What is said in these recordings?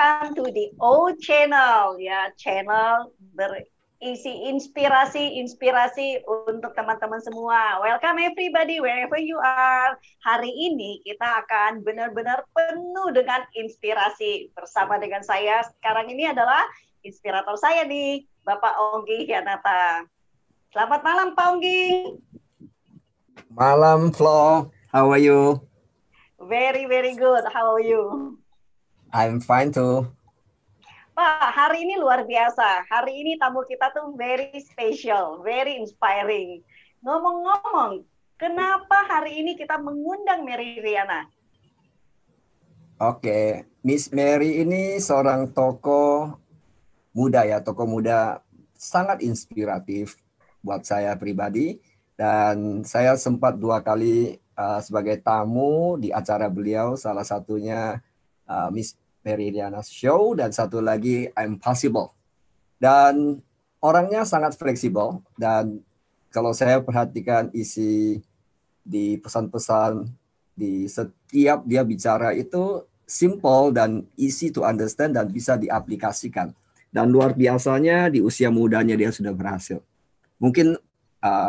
welcome to the O Channel, ya, channel berisi inspirasi untuk teman-teman semua. Welcome everybody wherever you are. Hari ini kita akan benar-benar penuh dengan inspirasi. Bersama dengan saya sekarang ini adalah inspirator saya nih, Bapak Onggi Hianata. Selamat malam Pak Onggi. Malam Flo, how are you? Very good. How are you? I'm fine too. Pak, hari ini luar biasa. Hari ini tamu kita tuh very special, very inspiring. Ngomong-ngomong, kenapa hari ini kita mengundang Mary Riana? Oke, Miss Mary ini seorang tokoh muda ya, tokoh muda sangat inspiratif buat saya pribadi. Dan saya sempat 2 kali sebagai tamu di acara beliau, salah satunya Miss Mary Riana Show, dan satu lagi I'm Possible. Dan orangnya sangat fleksibel, dan kalau saya perhatikan isi di pesan-pesan di setiap dia bicara itu simple dan easy to understand dan bisa diaplikasikan. Dan luar biasanya di usia mudanya dia sudah berhasil. Mungkin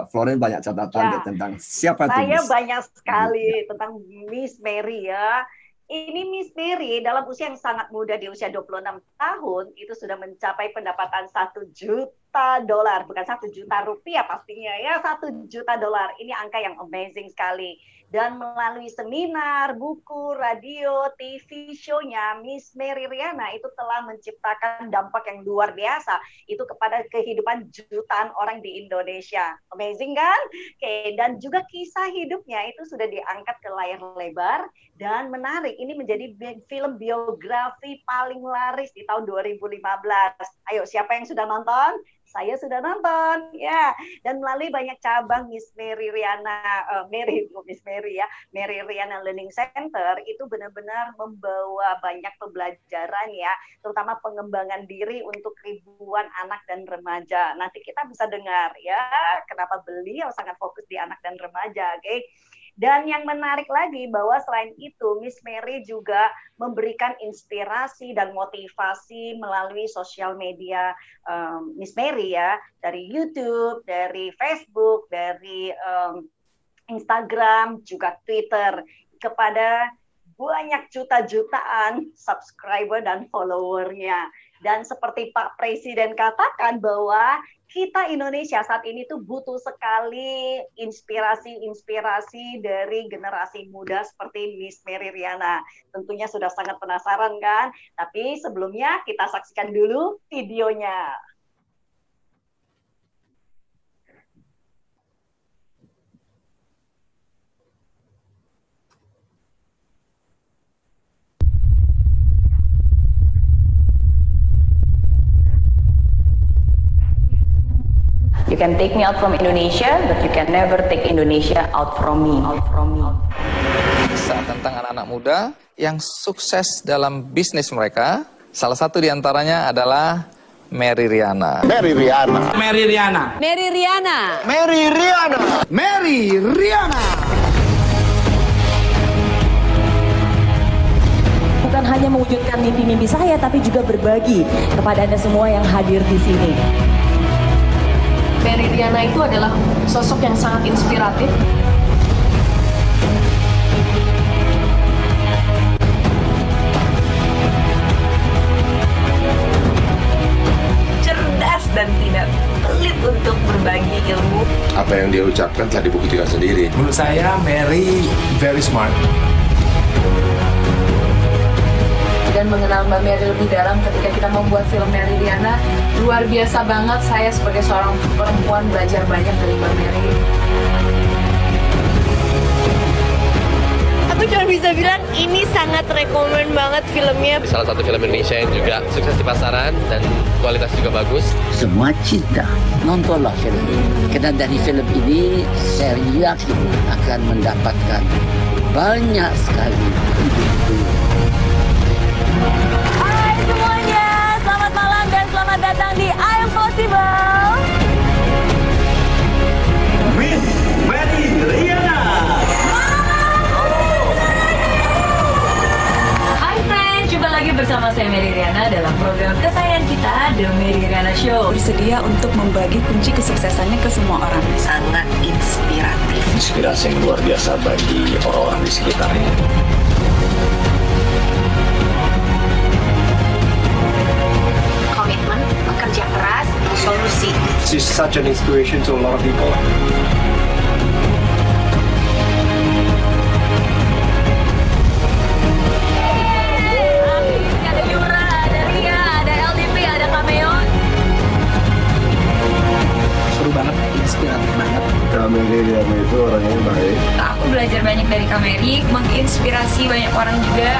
Floren banyak catatan ya, tentang siapa itu. Saya banyak sekali tentang Miss Mary ya. Ini Miss Mary dalam usia yang sangat muda, di usia 26 tahun, itu sudah mencapai pendapatan $1 juta, bukan 1 juta rupiah pastinya ya, $1 juta. Ini angka yang amazing sekali. Dan melalui seminar, buku, radio, TV show-nya, Miss Mary Riana itu telah menciptakan dampak yang luar biasa itu kepada kehidupan jutaan orang di Indonesia. Amazing kan? Oke, dan juga kisah hidupnya itu sudah diangkat ke layar lebar dan menarik. Ini menjadi film biografi paling laris di tahun 2015. Ayo, siapa yang sudah nonton? Saya sudah nonton, ya. Dan melalui banyak cabang Miss Mary Riana, Mary Riana Learning Center itu benar-benar membawa banyak pembelajaran ya, terutama pengembangan diri untuk ribuan anak dan remaja. Nanti kita bisa dengar ya, kenapa beliau sangat fokus di anak dan remaja, oke? Dan yang menarik lagi bahwa selain itu Miss Mary juga memberikan inspirasi dan motivasi melalui sosial media Miss Mary ya, dari YouTube, dari Facebook, dari Instagram, juga Twitter, kepada banyak jutaan subscriber dan followernya. Dan seperti Pak Presiden katakan bahwa kita Indonesia saat ini tuh butuh sekali inspirasi dari generasi muda seperti Miss Mary Riana. Tentunya sudah sangat penasaran kan? Tapi sebelumnya kita saksikan dulu videonya. You can take me out from Indonesia, but you can never take Indonesia out from me. Kisah tentang anak-anak muda yang sukses dalam bisnis mereka. Salah satu diantaranya adalah Mary Riana. Mary Riana. Mary Riana. Mary Riana. Mary Riana. Mary Riana. Bukan hanya mewujudkan mimpi-mimpi saya, tapi juga berbagi kepada Anda semua yang hadir di sini. Mary Riana itu adalah sosok yang sangat inspiratif. Cerdas dan tidak pelit untuk berbagi ilmu. Apa yang dia ucapkan telah dibuktikan sendiri. Menurut saya Mary very smart. Dan mengenal Mbak Mary lebih dalam ketika kita membuat film Mary Riana, luar biasa banget. Saya sebagai seorang perempuan belajar banyak dari Mbak Mary. Aku cuma bisa bilang ini sangat rekomen banget filmnya. Salah satu film Indonesia yang juga sukses di pasaran dan kualitas juga bagus. Semua cinta, nontonlah film ini. Karena dari film ini saya yakin akan mendapatkan banyak sekali ide-ide. Hai semuanya, selamat malam dan selamat datang di I'm Possible. Miss Mary Riana. Hai friends, jumpa lagi bersama saya Mary Riana dalam program kesayangan kita, The Mary Riana Show. Bersedia untuk membagi kunci kesuksesannya ke semua orang. Sangat inspiratif. Inspirasi yang luar biasa bagi orang-orang di sekitarnya. Komitmen, bekerja keras, solusi. She's such an inspiration to a lot of people. Ada Yura, ada Ria, ada LDP, ada Cameo. Seru banget, inspiratif banget. Mary Riana itu orangnya baik. Aku belajar banyak dari Kak Mary, menginspirasi banyak orang juga.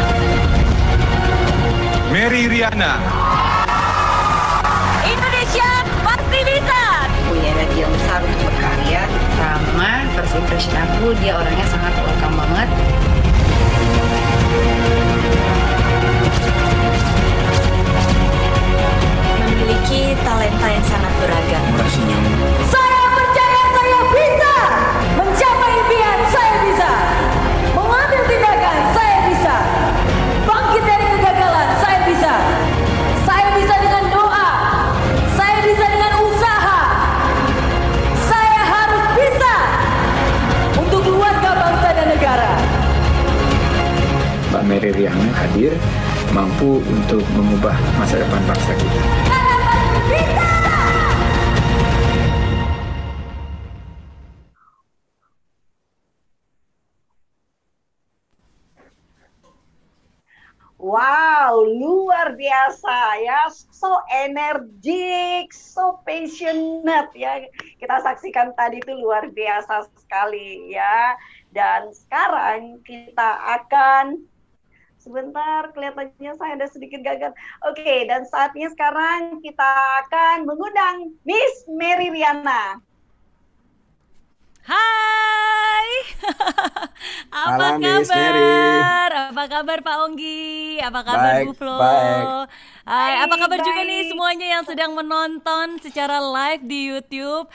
Mary Riana. Indonesia pasti bisa. Punya energi yang besar untuk berkarya. Ramah, first impression aku, dia orangnya sangat welcome banget. Memiliki talenta yang sangat beragam. Senyum. Saya percaya saya bisa. Mencapai impian saya bisa. Mengambil tindakan saya bisa. Bangkit dari kegagalan saya bisa. Saya bisa dengan doa. Saya bisa dengan usaha. Saya harus bisa untuk keluarga, bangsa dan negara. Mbak Mary Riana hadir mampu untuk mengubah masa depan bangsa kita. Wow, luar biasa ya, so energik, so passionate ya. Kita saksikan tadi itu luar biasa sekali ya. Dan sekarang kita akan sebentar, kelihatannya saya ada sedikit gagal. Oke, dan saatnya sekarang kita akan mengundang Miss Mary Riana. Hai, apa Halo, Miss kabar? Mary. Apa kabar Pak Onggi? Apa kabar Baik, Bu Flo? baik. Hai, apa kabar juga baik. nih semuanya yang sedang menonton secara live di YouTube,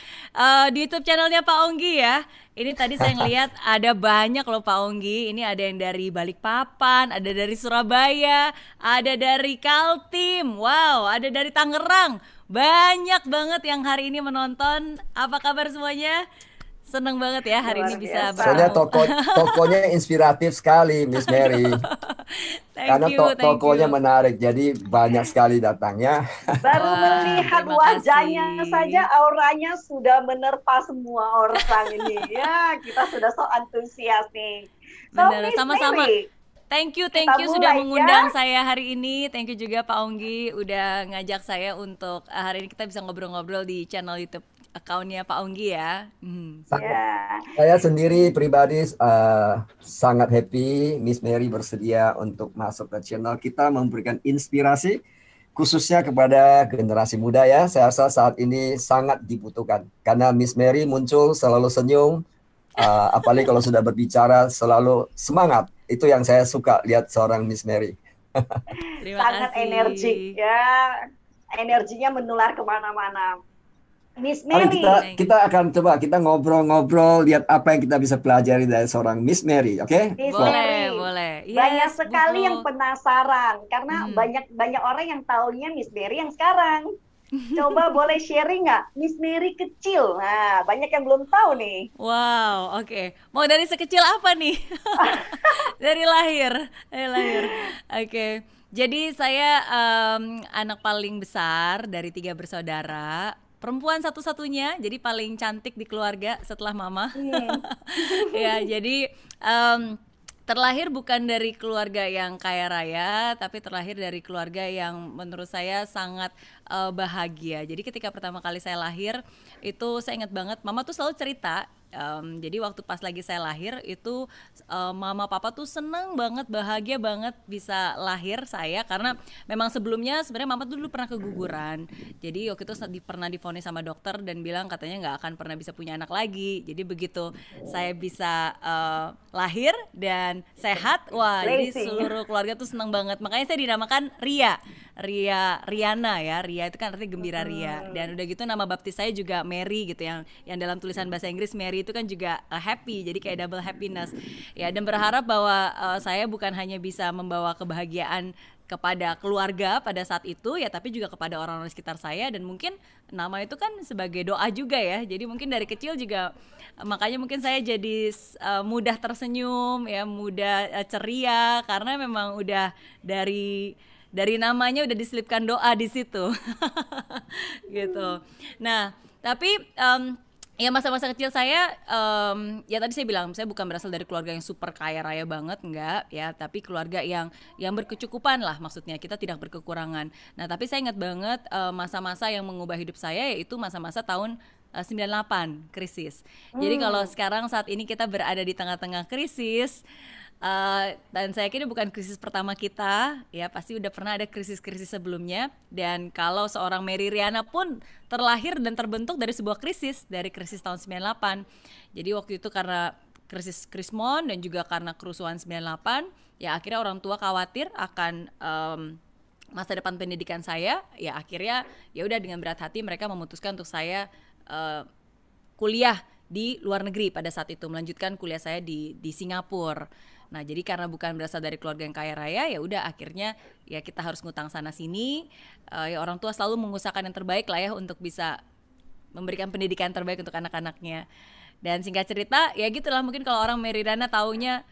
di YouTube channelnya Pak Onggi ya. Ini tadi saya ngeliat ada banyak loh Pak Onggi. Ini ada yang dari Balikpapan, ada dari Surabaya, ada dari Kaltim, wow, ada dari Tangerang. Banyak banget yang hari ini menonton. Apa kabar semuanya? Seneng banget ya hari ini bisa Soalnya bertemu. tokonya inspiratif sekali, Miss Mary. Karena tokonya menarik, jadi banyak sekali datangnya. Baru melihat terima wajahnya kasih. saja, auranya sudah menerpa semua orang ini. Ya, kita sudah so antusias nih. So, Bener, Miss sama-sama. Mary, Thank you Kita sudah mulai, mengundang ya. saya hari ini. Thank you juga Pak Onggi udah ngajak saya untuk hari ini kita bisa ngobrol-ngobrol di channel YouTube account-nya Pak Onggi ya. ya. Saya sendiri pribadi sangat happy Miss Mary bersedia untuk masuk ke channel kita, memberikan inspirasi khususnya kepada generasi muda ya. Saya rasa saat ini sangat dibutuhkan karena Miss Mary muncul selalu senyum, apalagi kalau sudah berbicara selalu semangat. Itu yang saya suka lihat seorang Miss Mary. Sangat energik ya. Energinya menular kemana-mana. Miss Mari Mary. kita akan coba kita ngobrol-ngobrol, lihat apa yang kita bisa pelajari dari seorang Miss Mary, oke? Miss Boleh, Mary. boleh. Banyak Yes, sekali Bu Flo. yang penasaran karena banyak orang yang taunya Miss Mary yang sekarang. Coba boleh sharing nggak Miss Mary kecil? Nah, banyak yang belum tahu nih. Wow, oke. Mau dari sekecil apa nih? Dari lahir. Oke. Jadi saya anak paling besar dari 3 bersaudara. Perempuan satu-satunya, jadi paling cantik di keluarga setelah mama. Ya, jadi terlahir bukan dari keluarga yang kaya raya, tapi terlahir dari keluarga yang menurut saya sangat bahagia. Jadi ketika pertama kali saya lahir, itu saya ingat banget, mama tuh selalu cerita. Jadi waktu pas lagi saya lahir itu mama papa tuh seneng banget, bahagia banget bisa lahir saya, karena memang sebelumnya sebenarnya mama tuh dulu pernah keguguran. Jadi waktu itu pernah divonis sama dokter dan bilang katanya nggak akan pernah bisa punya anak lagi. Jadi begitu saya bisa lahir dan sehat, wah jadi seluruh keluarga tuh seneng banget. Makanya saya dinamakan Riana ya. Ria itu kan artinya gembira ria. Dan udah gitu nama baptis saya juga Mary gitu, yang dalam tulisan bahasa Inggris Mary itu kan juga happy, jadi kayak double happiness ya. Dan berharap bahwa saya bukan hanya bisa membawa kebahagiaan kepada keluarga pada saat itu ya, tapi juga kepada orang-orang sekitar saya, dan mungkin nama itu kan sebagai doa juga ya. Jadi mungkin dari kecil juga makanya mungkin saya jadi mudah tersenyum ya, mudah ceria, karena memang udah dari namanya udah diselipkan doa di situ. Gitu. Nah, tapi ya masa-masa kecil saya, ya tadi saya bilang saya bukan berasal dari keluarga yang super kaya raya banget, enggak ya, tapi keluarga yang berkecukupan lah, maksudnya kita tidak berkekurangan. Nah, tapi saya ingat banget masa-masa yang mengubah hidup saya, yaitu masa-masa tahun 98 krisis. Jadi kalau sekarang saat ini kita berada di tengah-tengah krisis, dan saya kira bukan krisis pertama kita ya, pasti udah pernah ada krisis-krisis sebelumnya. Dan kalau seorang Mary Riana pun terlahir dan terbentuk dari sebuah krisis, dari krisis tahun 98. Jadi waktu itu karena krisis Krismon dan juga karena kerusuhan 98, ya akhirnya orang tua khawatir akan masa depan pendidikan saya. Ya akhirnya ya udah dengan berat hati mereka memutuskan untuk saya kuliah di luar negeri pada saat itu, melanjutkan kuliah saya di Singapura. Nah, jadi karena bukan berasal dari keluarga yang kaya raya, ya udah akhirnya ya kita harus ngutang sana sini. Ya orang tua selalu mengusahakan yang terbaik lah ya untuk bisa memberikan pendidikan terbaik untuk anak-anaknya. Dan singkat cerita, ya gitulah, mungkin kalau orang Mary Riana taunya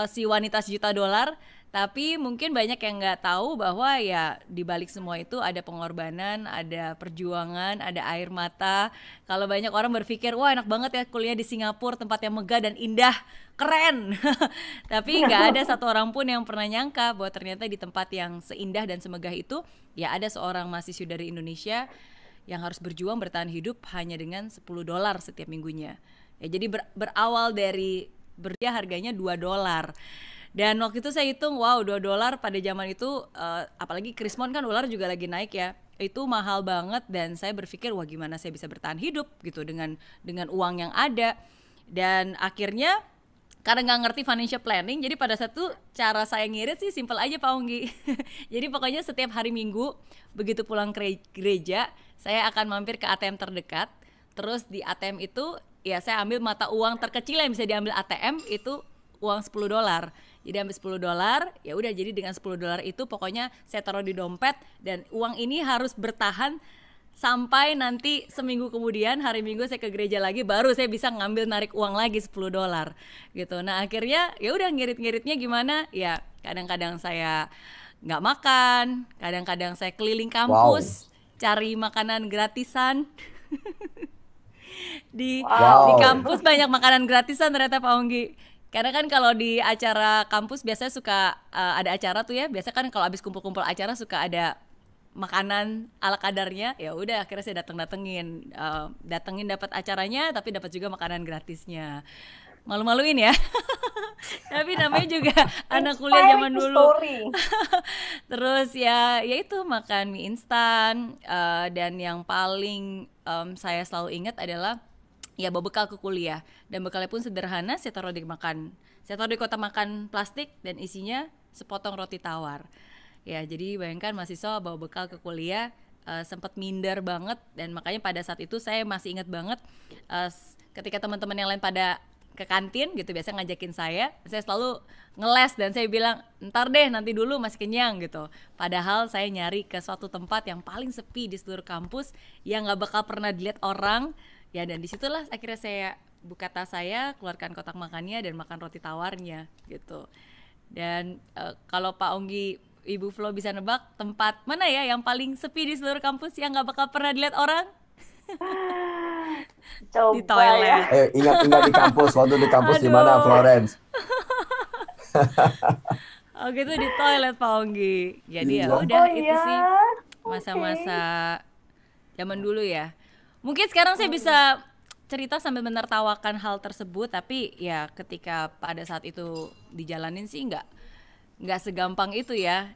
si wanita $1 juta, tapi mungkin banyak yang nggak tahu bahwa ya di balik semua itu ada pengorbanan, ada perjuangan, ada air mata. Kalau banyak orang berpikir, wah enak banget ya kuliah di Singapura, tempat yang megah dan indah, keren. Tapi nggak ada satu orang pun yang pernah nyangka bahwa ternyata di tempat yang seindah dan semegah itu, ya ada seorang mahasiswa dari Indonesia yang harus berjuang bertahan hidup hanya dengan $10 setiap minggunya. Ya, jadi berawal dari berdia harganya $2. Dan waktu itu saya hitung, wow, $2 pada zaman itu, apalagi Krismon kan dolar juga lagi naik ya, itu mahal banget. Dan saya berpikir, wah gimana saya bisa bertahan hidup gitu dengan uang yang ada. Dan akhirnya karena nggak ngerti financial planning, jadi pada saat itu cara saya ngirit sih simple aja Pak Onggi. Jadi pokoknya setiap hari Minggu begitu pulang ke gereja, saya akan mampir ke ATM terdekat. Terus di ATM itu ya saya ambil mata uang terkecil yang bisa diambil ATM, itu uang $10. Jadi ambil $10, ya udah, jadi dengan $10 itu pokoknya saya taruh di dompet, dan uang ini harus bertahan sampai nanti seminggu kemudian hari Minggu saya ke gereja lagi, baru saya bisa ngambil narik uang lagi $10 gitu. Nah akhirnya ya udah, ngirit-ngiritnya gimana ya, kadang-kadang saya nggak makan, kadang-kadang saya keliling kampus cari makanan gratisan. di kampus banyak makanan gratisan ternyata Pak Onggi. Karena kan kalau di acara kampus biasanya suka ada acara tuh ya, biasanya kan kalau habis kumpul-kumpul acara suka ada makanan ala kadarnya. Ya udah akhirnya saya datengin dapat acaranya, tapi dapat juga makanan gratisnya. Malu-maluin ya. Tapi namanya juga anak kuliah zaman dulu. Terus ya itu makan mie instan, dan yang paling saya selalu ingat adalah ya bawa bekal ke kuliah, dan bekalnya pun sederhana. Saya taruh di kotak makan plastik dan isinya sepotong roti tawar. Ya jadi bayangkan mahasiswa bawa bekal ke kuliah, sempat minder banget. Dan makanya pada saat itu saya masih ingat banget, ketika teman-teman yang lain pada ke kantin gitu biasa ngajakin saya selalu ngeles, dan saya bilang ntar deh, nanti dulu, masih kenyang gitu. Padahal saya nyari ke suatu tempat yang paling sepi di seluruh kampus, yang nggak bakal pernah dilihat orang. Ya dan disitulah akhirnya saya buka tas saya, keluarkan kotak makannya dan makan roti tawarnya gitu. Dan kalau Pak Onggi, Ibu Flo bisa nebak tempat mana ya yang paling sepi di seluruh kampus yang nggak bakal pernah dilihat orang? Coba di toilet. Ya. Ingat di kampus, waktu di kampus di mana, Florence? Oh gitu, di toilet Pak Onggi. Jadi ya udah, itu sih masa-masa zaman dulu ya. Mungkin sekarang saya bisa cerita sambil menertawakan hal tersebut, tapi ya ketika pada saat itu dijalanin sih nggak segampang itu ya,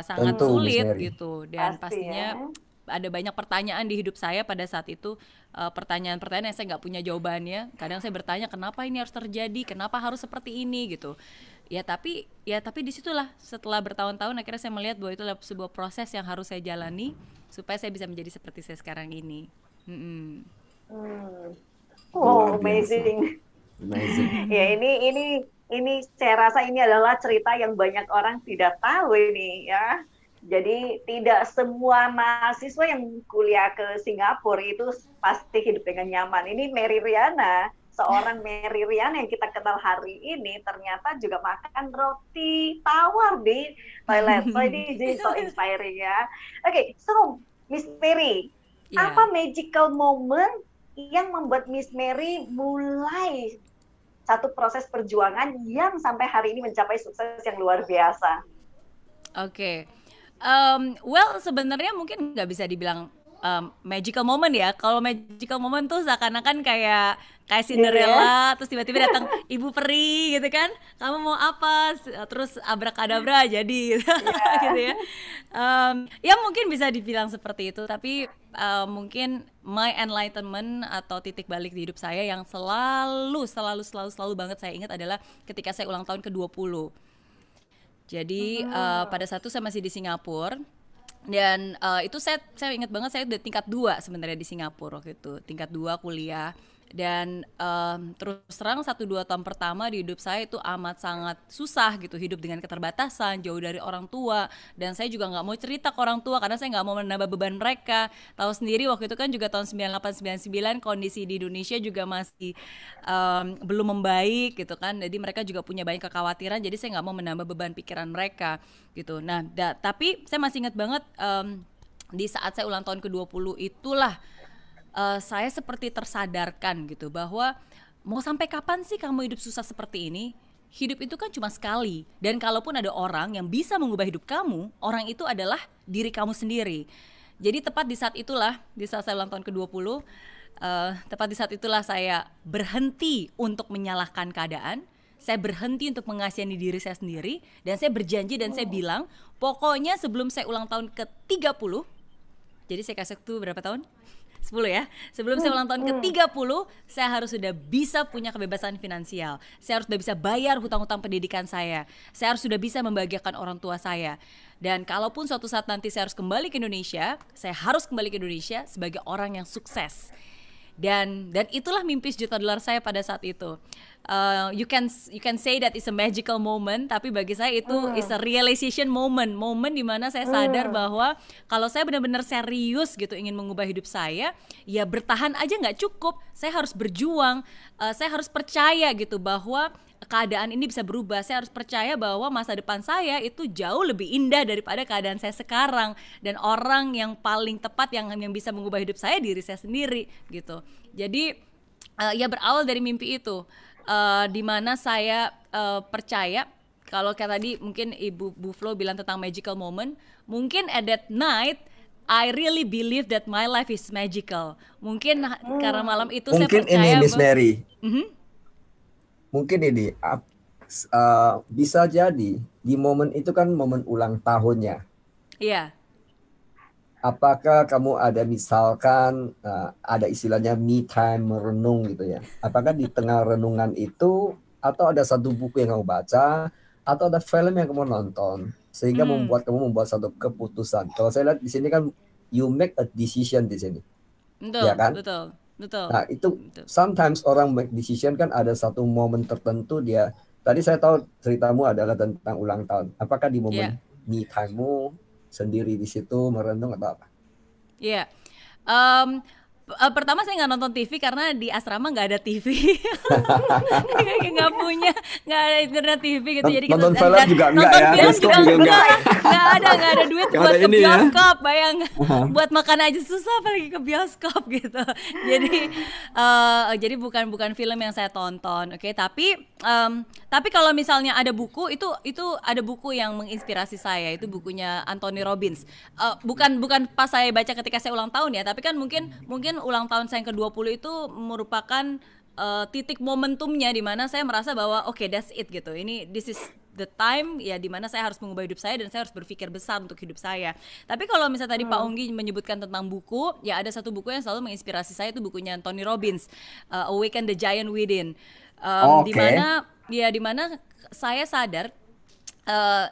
sangat sulit gitu. Dan pastinya ada banyak pertanyaan di hidup saya pada saat itu, pertanyaan-pertanyaan yang saya nggak punya jawabannya. Kadang saya bertanya, kenapa ini harus terjadi, kenapa harus seperti ini gitu. Ya tapi disitulah setelah bertahun-tahun akhirnya saya melihat bahwa itu adalah sebuah proses yang harus saya jalani supaya saya bisa menjadi seperti saya sekarang ini. Wow, amazing. Ya ini saya rasa ini adalah cerita yang banyak orang tidak tahu ini ya. Jadi tidak semua mahasiswa yang kuliah ke Singapura itu pasti hidup dengan nyaman. Ini Mary Riana, seorang Mary Riana yang kita kenal hari ini ternyata juga makan roti tawar di toilet. So ini jadi so inspiring ya. Oke, so Miss Mary, apa magical moment yang membuat Miss Mary mulai satu proses perjuangan yang sampai hari ini mencapai sukses yang luar biasa? Oke. Well, sebenarnya mungkin nggak bisa dibilang magical moment ya. Kalau magical moment tuh seakan-akan kayak Cinderella, terus tiba-tiba datang ibu peri gitu kan, kamu mau apa, terus abrakadabra jadi gitu ya. Ya mungkin bisa dibilang seperti itu, tapi mungkin my enlightenment atau titik balik di hidup saya yang selalu banget saya ingat adalah ketika saya ulang tahun ke-20. Jadi pada saat itu saya masih di Singapura dan itu saya ingat banget saya udah tingkat 2 sebenarnya di Singapura waktu itu, tingkat 2 kuliah. Dan terus terang 1-2 tahun pertama di hidup saya itu amat sangat susah gitu, hidup dengan keterbatasan, jauh dari orang tua, dan saya juga nggak mau cerita ke orang tua karena saya nggak mau menambah beban mereka. Tahu sendiri waktu itu kan juga tahun 98-99 kondisi di Indonesia juga masih belum membaik gitu kan, jadi mereka juga punya banyak kekhawatiran, jadi saya nggak mau menambah beban pikiran mereka gitu. Nah tapi saya masih ingat banget di saat saya ulang tahun ke-20 itulah saya seperti tersadarkan gitu bahwa mau sampai kapan sih kamu hidup susah seperti ini? Hidup itu kan cuma sekali, dan kalaupun ada orang yang bisa mengubah hidup kamu, orang itu adalah diri kamu sendiri. Jadi tepat di saat itulah, di saat saya ulang tahun ke-20, tepat di saat itulah saya berhenti untuk menyalahkan keadaan, saya berhenti untuk mengasihani diri saya sendiri, dan saya berjanji dan saya bilang, pokoknya sebelum saya ulang tahun ke-30, jadi saya kasih waktu berapa tahun? 10 ya. Sebelum saya ulang tahun ke-30, saya harus sudah bisa punya kebebasan finansial. Saya harus sudah bisa bayar hutang-hutang pendidikan saya. Saya harus sudah bisa membahagiakan orang tua saya. Dan kalaupun suatu saat nanti saya harus kembali ke Indonesia, saya harus kembali ke Indonesia sebagai orang yang sukses. Dan itulah mimpi $1 juta saya pada saat itu. You can say that it's a magical moment, tapi bagi saya itu is a realization moment di mana saya sadar bahwa kalau saya benar-benar serius gitu ingin mengubah hidup saya, ya bertahan aja nggak cukup, saya harus berjuang, saya harus percaya gitu bahwa keadaan ini bisa berubah. Saya harus percaya bahwa masa depan saya itu jauh lebih indah daripada keadaan saya sekarang, dan orang yang paling tepat yang bisa mengubah hidup saya diri saya sendiri gitu. Jadi ya berawal dari mimpi itu, di mana saya percaya kalau kayak tadi mungkin Ibu Bu Flo bilang tentang magical moment, mungkin at that night I really believe that my life is magical. Mungkin karena malam itu mungkin saya percaya ini Miss Mary. Mungkin ini bisa jadi di momen itu kan momen ulang tahunnya. Iya. Apakah kamu ada misalkan ada istilahnya me time merenung gitu ya? Apakah di tengah renungan itu atau ada satu buku yang kamu baca atau ada film yang kamu nonton sehingga membuat kamu membuat satu keputusan? Kalau saya lihat di sini kan you make a decision di sini. Betul, ya kan? Betul. Nah itu sometimes orang make decision kan ada satu momen tertentu dia. Tadi saya tahu ceritamu adalah tentang ulang tahun. Apakah di momen me time-mu sendiri di situ merenung atau apa? Iya. Pertama saya nggak nonton TV karena di asrama nggak ada TV, nggak ada internet TV gitu. Jadi nonton film juga enggak ya? Nonton film juga nggak ada duit buat ke bioskop, bayang. Buat makan aja susah apalagi ke bioskop gitu. Jadi bukan film yang saya tonton, oke? Tapi kalau misalnya ada buku itu ada buku yang menginspirasi saya, itu bukunya Anthony Robbins. Bukan pas saya baca ketika saya ulang tahun ya, tapi kan mungkin ulang tahun saya yang ke-20 itu merupakan titik momentumnya di mana saya merasa bahwa okay, that's it gitu. This is the time ya di mana saya harus mengubah hidup saya dan saya harus berpikir besar untuk hidup saya. Tapi kalau misalnya tadi Pak Onggi menyebutkan tentang buku, ya ada satu buku yang selalu menginspirasi saya, itu bukunya Anthony Robbins, Awaken the Giant Within. Di mana saya sadar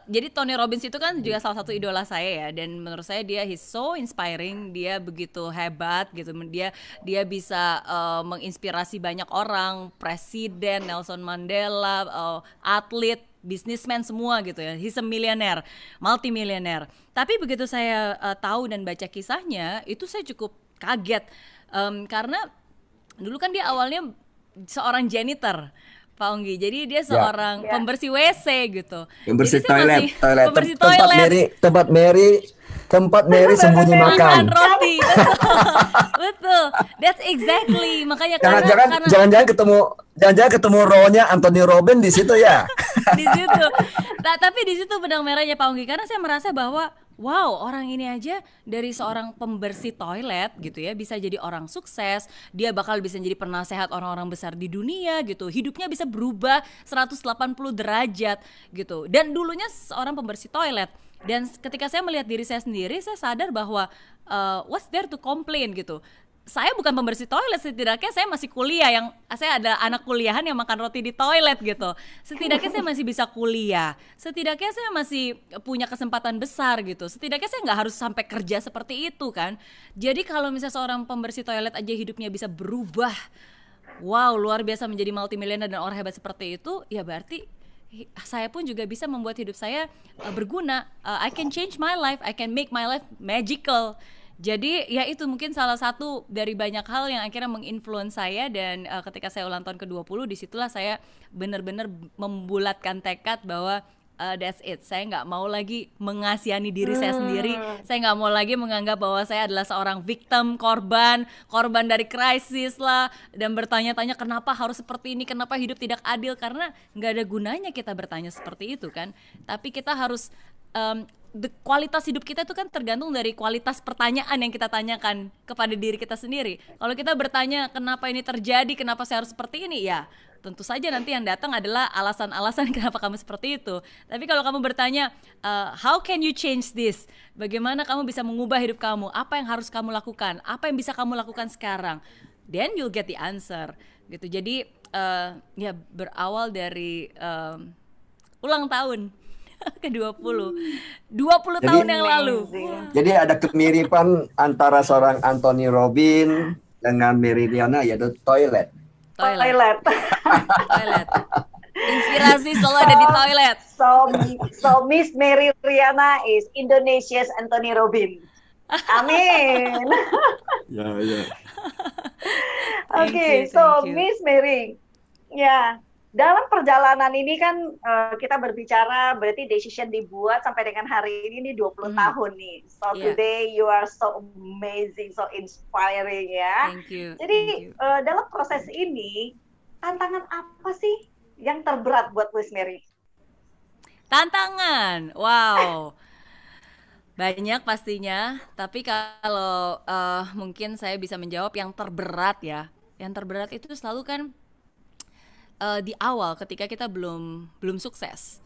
jadi Tony Robbins itu kan juga salah satu idola saya ya, dan menurut saya dia he's so inspiring, dia begitu hebat gitu, dia bisa menginspirasi banyak orang, presiden, Nelson Mandela, atlet, businessman semua gitu ya. He's a millionaire, multimillionaire. Tapi begitu saya tahu dan baca kisahnya, itu saya cukup kaget. Karena dulu kan dia awalnya seorang janitor, Pak Onggi. Jadi dia seorang pembersih WC gitu. Pembersih toilet. Pembersih tempat Mary sembunyi makan. Roti. Betul. That's exactly. Makanya jangan-jangan ketemu rohnya Anthony Robin di situ ya. Di situ. Nah, tapi di situ benang merahnya Pak Onggi, karena saya merasa bahwa wow, orang ini aja dari seorang pembersih toilet gitu ya bisa jadi orang sukses, dia bakal bisa jadi penasehat orang-orang besar di dunia gitu. Hidupnya bisa berubah 180 derajat gitu. Dan dulunya seorang pembersih toilet. Dan ketika saya melihat diri saya sendiri, saya sadar bahwa what's there to complain gitu. Saya bukan pembersih toilet, setidaknya saya masih kuliah, saya ada anak kuliahan yang makan roti di toilet gitu. Setidaknya saya masih bisa kuliah, setidaknya saya masih punya kesempatan besar gitu. Setidaknya saya nggak harus sampai kerja seperti itu kan. Jadi kalau misalnya seorang pembersih toilet aja hidupnya bisa berubah, wow, luar biasa, menjadi multimilioner dan orang hebat seperti itu, ya berarti saya pun juga bisa membuat hidup saya berguna. I can change my life, I can make my life magical. Jadi ya itu mungkin salah satu dari banyak hal yang akhirnya menginfluence saya. Dan ketika saya ulang tahun ke-20, disitulah saya benar-benar membulatkan tekad bahwa that's it. Saya nggak mau lagi mengasihani diri saya sendiri. Saya nggak mau lagi menganggap bahwa saya adalah seorang victim, korban dari krisis lah, dan bertanya-tanya kenapa harus seperti ini, kenapa hidup tidak adil. Karena nggak ada gunanya kita bertanya seperti itu kan. Tapi kita harus kualitas hidup kita itu kan tergantung dari kualitas pertanyaan yang kita tanyakan kepada diri kita sendiri. Kalau kita bertanya kenapa ini terjadi, kenapa saya harus seperti ini, ya tentu saja nanti yang datang adalah alasan-alasan kenapa kamu seperti itu. Tapi kalau kamu bertanya how can you change this, bagaimana kamu bisa mengubah hidup kamu, apa yang harus kamu lakukan, apa yang bisa kamu lakukan sekarang, then you'll get the answer gitu. Jadi ya berawal dari ulang tahun ke-20 tahun yang lalu. Jadi ada kemiripan antara seorang Anthony Robin dengan Mary Riana, yaitu toilet. Inspirasi selalu ada di toilet. So Miss Mary Riana is Indonesia's Anthony Robin. Amin. Ya. Oke, so Miss Mary, ya. Dalam perjalanan ini kan kita berbicara berarti decision dibuat sampai dengan hari ini 20 tahun nih. So today you are so amazing, so inspiring ya. Thank you. Jadi dalam proses ini tantangan apa sih yang terberat buat Miss Mary? Tantangan, wow. Banyak pastinya, tapi kalau mungkin saya bisa menjawab yang terberat ya. Yang terberat itu selalu kan di awal ketika kita belum sukses.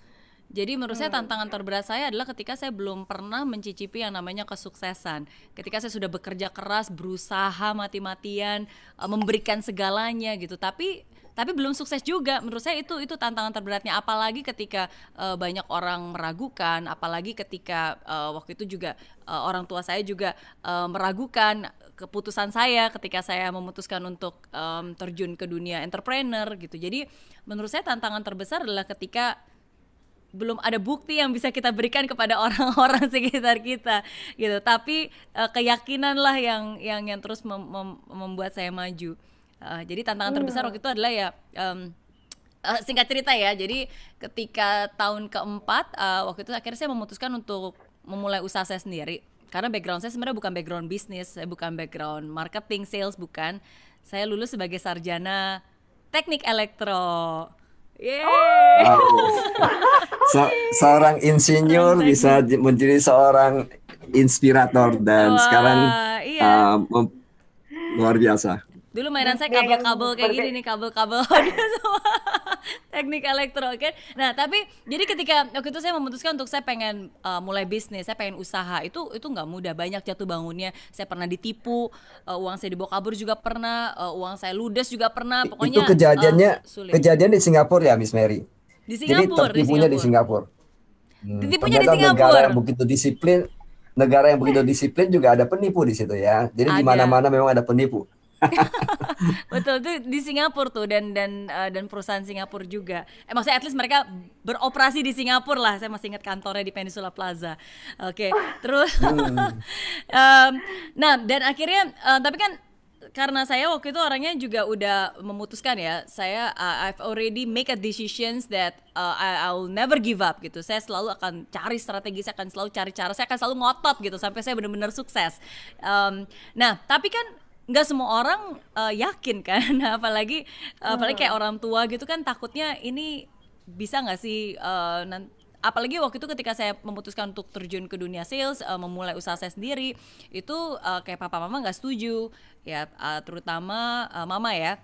Jadi menurut saya tantangan terberat saya adalah ketika saya belum pernah mencicipi yang namanya kesuksesan. Ketika saya sudah bekerja keras, berusaha mati-matian, memberikan segalanya gitu, tapi belum sukses juga. Menurut saya itu tantangan terberatnya, apalagi ketika banyak orang meragukan, apalagi ketika waktu itu juga orang tua saya juga meragukan keputusan saya ketika saya memutuskan untuk terjun ke dunia entrepreneur gitu. Jadi menurut saya tantangan terbesar adalah ketika belum ada bukti yang bisa kita berikan kepada orang-orang sekitar kita gitu. Tapi keyakinanlah yang terus membuat saya maju. Jadi tantangan terbesar waktu itu adalah ya singkat cerita ya. Jadi ketika tahun keempat waktu itu akhirnya saya memutuskan untuk memulai usaha saya sendiri. Karena background saya sebenarnya bukan background bisnis, saya bukan background marketing, sales, bukan. Saya lulus sebagai sarjana teknik elektro. Seorang insinyur bisa menjadi seorang inspirator dan sekarang luar biasa. Dulu mainan saya kabel-kabel kayak gini nih, kabel-kabel semua teknik elektro kan. Nah tapi jadi ketika waktu itu saya memutuskan untuk saya pengen mulai bisnis, saya pengen usaha, itu nggak mudah, banyak jatuh bangunnya. Saya pernah ditipu, uang saya dibawa kabur juga pernah, uang saya ludes juga pernah. Pokoknya itu kejadian di Singapura ya Miss Mary. Di Singapura. Jadi tertipunya di Singapura. Ditipunya di Singapura. Negara yang begitu disiplin juga ada penipu di situ ya. Jadi di mana-mana memang ada penipu. Betul tuh di Singapura tuh dan perusahaan Singapura juga. Maksudnya at least mereka beroperasi di Singapura lah. Saya masih ingat kantornya di Peninsula Plaza. Oke, terus nah dan akhirnya tapi kan karena saya waktu itu orangnya juga udah memutuskan ya, saya I've already make a decisions that I'll never give up gitu. Saya selalu akan cari strategi, saya akan selalu cari cara, saya akan selalu ngotot gitu sampai saya benar-benar sukses. Nah tapi kan nggak semua orang yakin kan, apalagi kayak orang tua gitu kan takutnya ini bisa nggak sih apalagi waktu itu ketika saya memutuskan untuk terjun ke dunia sales, memulai usaha saya sendiri, itu kayak papa mama nggak setuju, ya terutama mama ya.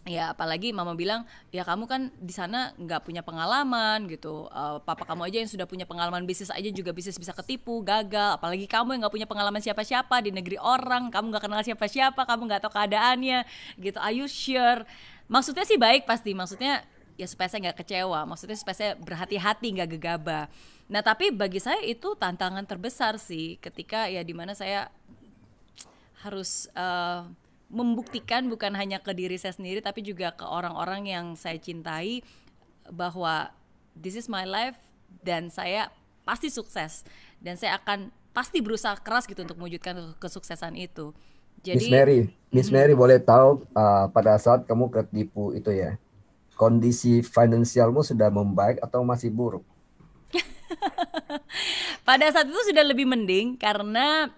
Ya apalagi mama bilang, ya kamu kan di sana nggak punya pengalaman gitu, papa kamu aja yang sudah punya pengalaman bisnis aja juga bisnis bisa ketipu, gagal, apalagi kamu yang nggak punya pengalaman siapa-siapa di negeri orang, kamu nggak kenal siapa-siapa, kamu nggak tahu keadaannya gitu, are you sure? Maksudnya sih baik pasti, maksudnya ya supaya saya nggak kecewa, maksudnya supaya saya berhati-hati nggak gegabah. Nah tapi bagi saya itu tantangan terbesar sih, ketika ya dimana saya harus membuktikan bukan hanya ke diri saya sendiri tapi juga ke orang-orang yang saya cintai bahwa this is my life dan saya pasti sukses dan saya akan pasti berusaha keras gitu untuk mewujudkan kesuksesan itu. Jadi Miss Mary boleh tahu pada saat kamu ketipu itu ya, kondisi finansialmu sudah membaik atau masih buruk? Pada saat itu sudah lebih mending karena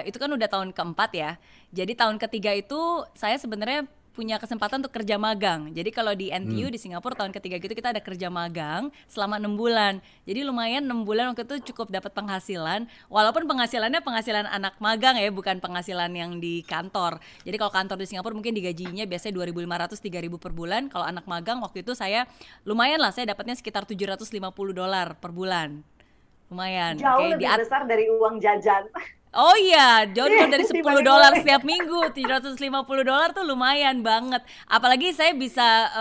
itu kan udah tahun keempat ya. Jadi tahun ketiga itu saya sebenarnya punya kesempatan untuk kerja magang. Jadi kalau di NTU di Singapura tahun ketiga gitu kita ada kerja magang selama 6 bulan. Jadi lumayan 6 bulan waktu itu cukup dapat penghasilan. Walaupun penghasilannya penghasilan anak magang ya, bukan penghasilan yang di kantor. Jadi kalau kantor di Singapura mungkin digajinya biasanya 2.500 3.000 per bulan. Kalau anak magang waktu itu saya lumayan lah, saya dapatnya sekitar $750 per bulan. Lumayan. Jauh lebih besar dari uang jajan. Oh iya, jauh dari $10 setiap minggu, $750 tuh lumayan banget. Apalagi saya bisa,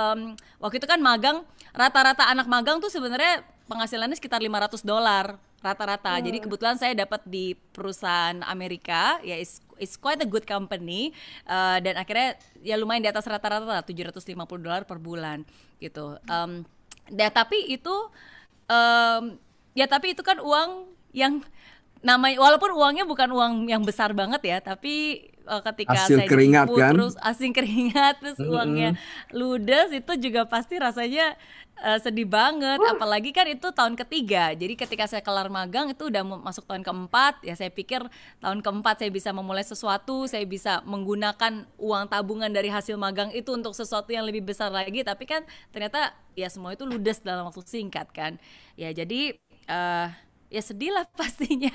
waktu itu kan magang, rata-rata anak magang tuh sebenarnya penghasilannya sekitar $500 rata-rata. Jadi kebetulan saya dapat di perusahaan Amerika, ya it's quite a good company, dan akhirnya ya lumayan di atas rata-rata lah, $750 per bulan gitu. Tapi itu kan uang yang namanya, walaupun uangnya bukan uang yang besar banget ya, tapi ketika hasil saya keringat ditipu, kan? terus hasil keringat, terus uangnya ludes, itu juga pasti rasanya sedih banget. Apalagi kan itu tahun ketiga, jadi ketika saya kelar magang itu udah masuk tahun keempat, ya saya pikir tahun keempat saya bisa memulai sesuatu, saya bisa menggunakan uang tabungan dari hasil magang itu untuk sesuatu yang lebih besar lagi, tapi kan ternyata ya semua itu ludes dalam waktu singkat kan. Ya jadi ya sedih lah pastinya.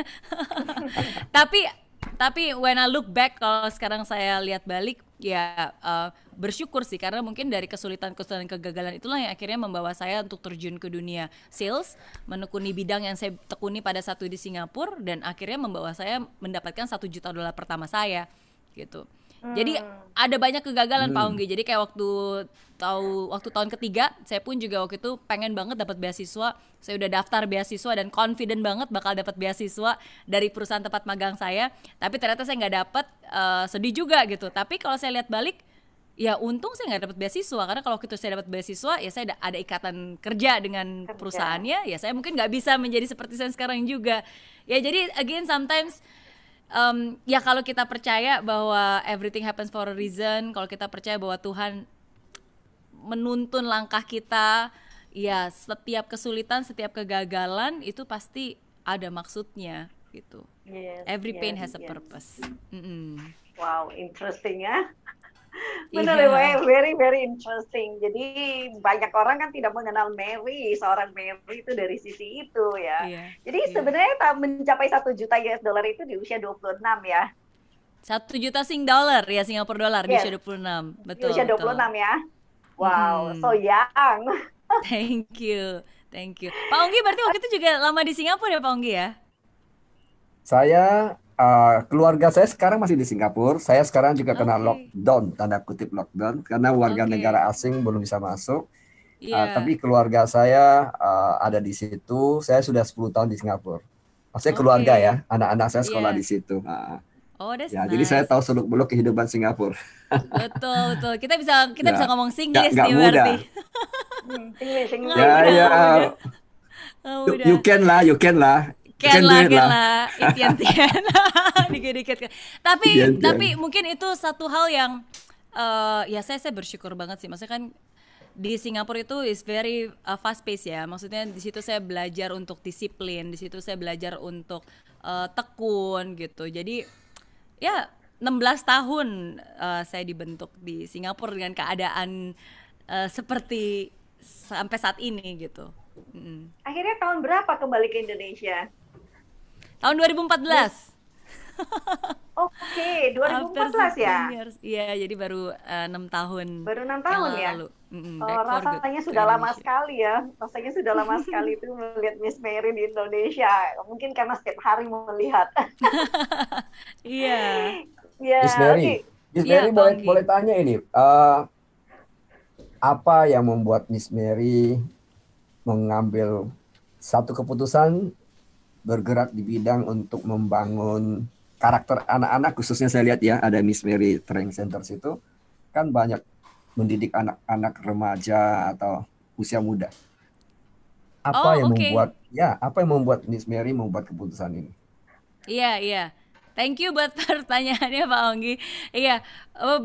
Tapi when I look back, kalau sekarang saya lihat balik, ya bersyukur sih, karena mungkin dari kesulitan-kesulitan kegagalan itulah yang akhirnya membawa saya untuk terjun ke dunia sales, menekuni bidang yang saya tekuni pada saat itu di Singapura, dan akhirnya membawa saya mendapatkan $1 juta pertama saya gitu. Jadi ada banyak kegagalan Pak Onggi. Jadi kayak waktu tahun ketiga, saya pun juga waktu itu pengen banget dapat beasiswa. Saya udah daftar beasiswa dan confident banget bakal dapat beasiswa dari perusahaan tempat magang saya. Tapi ternyata saya nggak dapat, sedih juga gitu. Tapi kalau saya lihat balik, ya untung saya nggak dapat beasiswa, karena kalau waktu itu saya dapat beasiswa, ya saya ada ikatan kerja dengan perusahaannya. Ya saya mungkin nggak bisa menjadi seperti saya sekarang juga. Ya jadi again sometimes ya kalau kita percaya bahwa everything happens for a reason, kalau kita percaya bahwa Tuhan menuntun langkah kita, ya setiap kesulitan, setiap kegagalan itu pasti ada maksudnya gitu. Every pain has a purpose. Wow, interesting ya. Benar ya, very very interesting. Jadi banyak orang kan tidak mengenal Mary, seorang Mary itu dari sisi itu ya. Jadi sebenarnya mencapai $1 juta itu di usia 26 ya. 1 juta Singapura ya, Singapura dolar di usia 26. Betul. Di usia 26 ya. Wow, so young. Thank you. Pak Onggi berarti waktu itu juga lama di Singapura ya Pak Onggi ya? Saya keluarga saya sekarang masih di Singapura. Saya sekarang juga kena lockdown, tanda kutip lockdown, karena warga negara asing belum bisa masuk. Tapi keluarga saya ada di situ. Saya sudah 10 tahun di Singapura. Maksudnya keluarga ya, anak-anak saya sekolah di situ. Oh, that's Ya, jadi saya nice. tahu seluk-beluk kehidupan Singapura. Betul, betul. Kita bisa Ya, ngomong Singlish nggak nih mudah. berarti. English, Nggak Ya, English. ya, Oh, you udah. can lah, you can Ken do lah, it Ken lah. lah, Itian-tian, dikit-dikit. Itian-tian. Tapi mungkin itu satu hal yang ya saya bersyukur banget sih. Maksudnya kan di Singapura itu is very fast pace ya. Maksudnya di situ saya belajar untuk disiplin, di situ saya belajar untuk tekun gitu. Jadi ya 16 tahun saya dibentuk di Singapura dengan keadaan seperti sampai saat ini gitu. Akhirnya tahun berapa kembali ke Indonesia? Tahun 2014. Oke, 2014 ya? Iya, jadi baru 6 tahun. Baru 6 tahun ya? Lalu. Rasanya sudah lama sekali ya. Rasanya sudah lama sekali itu melihat Miss Mary di Indonesia. Mungkin karena setiap hari melihat. Iya. Ya, Miss Mary, Miss Mary boleh tanya ini, apa yang membuat Miss Mary mengambil satu keputusan bergerak di bidang untuk membangun karakter anak-anak, khususnya saya lihat ya ada Miss Mary Training Center situ kan banyak mendidik anak-anak remaja atau usia muda. Apa yang membuat Miss Mary membuat keputusan ini? Iya. Thank you buat pertanyaannya Pak Onggi. Iya,